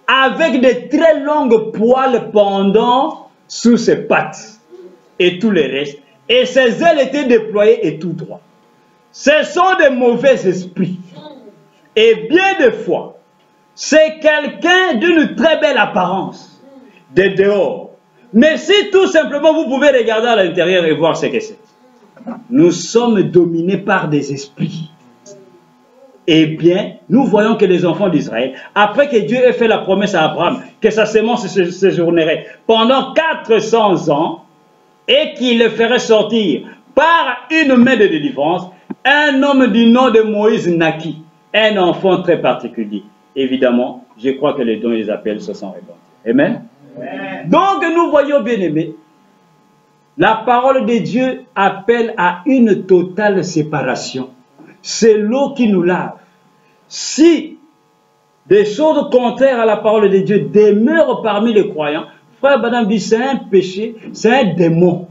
avec de très longues poils pendant sous ses pattes et tout le reste. Et ses ailes étaient déployées et tout droit. Ce sont des mauvais esprits. Et bien des fois, c'est quelqu'un d'une très belle apparence de dehors. Mais si tout simplement vous pouvez regarder à l'intérieur et voir ce que c'est. Nous sommes dominés par des esprits. Eh bien, nous voyons que les enfants d'Israël, après que Dieu ait fait la promesse à Abraham, que sa sémence se séjournerait pendant 400 ans, et qu'il le ferait sortir par une main de délivrance, un homme du nom de Moïse naquit, un enfant très particulier. Évidemment, je crois que les dons et les appels se sont répandus. Amen. Amen. Donc, nous voyons, bien aimés, la parole de Dieu appelle à une totale séparation. C'est l'eau qui nous lave. Si des choses contraires à la parole de Dieu demeurent parmi les croyants, frère Badam dit, c'est un péché, c'est un démon.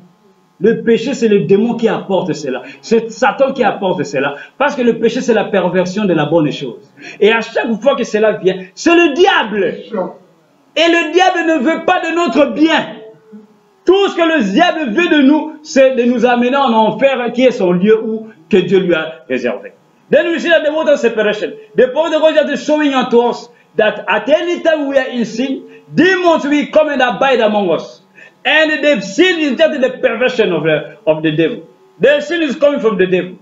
Le péché, c'est le démon qui apporte cela. C'est Satan qui apporte cela. Parce que le péché, c'est la perversion de la bonne chose. Et à chaque fois que cela vient, c'est le diable. Et le diable ne veut pas de notre bien. Tout ce que le diable veut de nous, c'est de nous amener en enfer, qui est son lieu où que Dieu lui a réservé. Then we see that the water separation. The power of God is showing unto us that at any time we are in sin, demons will come and abide among us. And the sin is just the perversion of the devil. The sin is coming from the devil.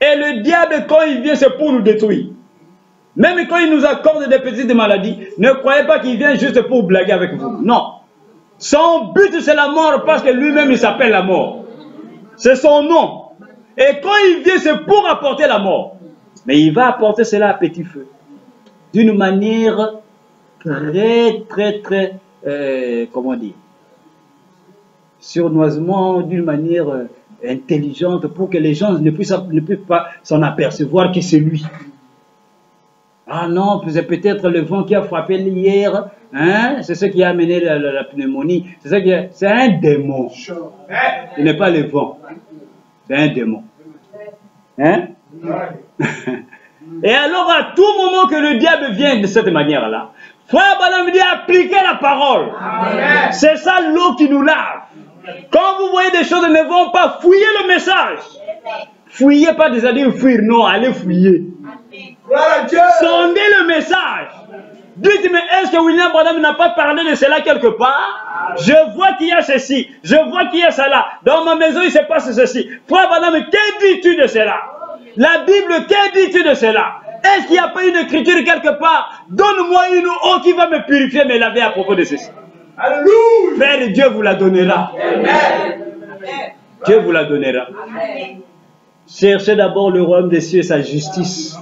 Et le diable, quand il vient, c'est pour nous détruire. Même quand il nous accorde des petites maladies, ne croyez pas qu'il vient juste pour blaguer avec vous. Non. Son but, c'est la mort parce que lui-même, il s'appelle la mort. C'est son nom. Et quand il vient, c'est pour apporter la mort. Mais il va apporter cela à petit feu. D'une manière très, comment dire, surnoisement, d'une manière intelligente, pour que les gens ne puissent pas s'en apercevoir que c'est lui. Ah non, c'est peut-être le vent qui a frappé hier, hein? C'est ce qui a amené la pneumonie. C'est un démon. Ce n'est pas le vent. C'est un démon. Hein? Et alors, à tout moment que le diable vient de cette manière-là, frère Branham dit appliquez la parole. C'est ça l'eau qui nous lave. Quand vous voyez des choses, ne vont pas fouiller le message. Fouillez pas des dire fuir, non, allez fouiller. Sondez le message. Dites, mais est-ce que William Branham n'a pas parlé de cela quelque part? Je vois qu'il y a ceci, je vois qu'il y a cela. Dans ma maison, il se passe ceci. Frère Branham, que dis-tu de cela? La Bible, que dis-tu de cela? Est-ce qu'il n'y a pas une écriture quelque part? Donne-moi une eau qui va me purifier, me laver à propos de ceci. Alléluia. Frère, Dieu vous la donnera. Amen. Dieu vous la donnera. Amen. Cherchez d'abord le royaume des cieux et sa justice.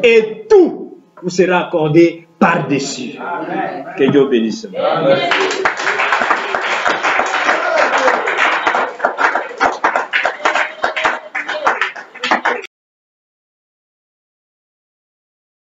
Et tout vous sera accordé par-dessus. Que Dieu bénisse. Amen.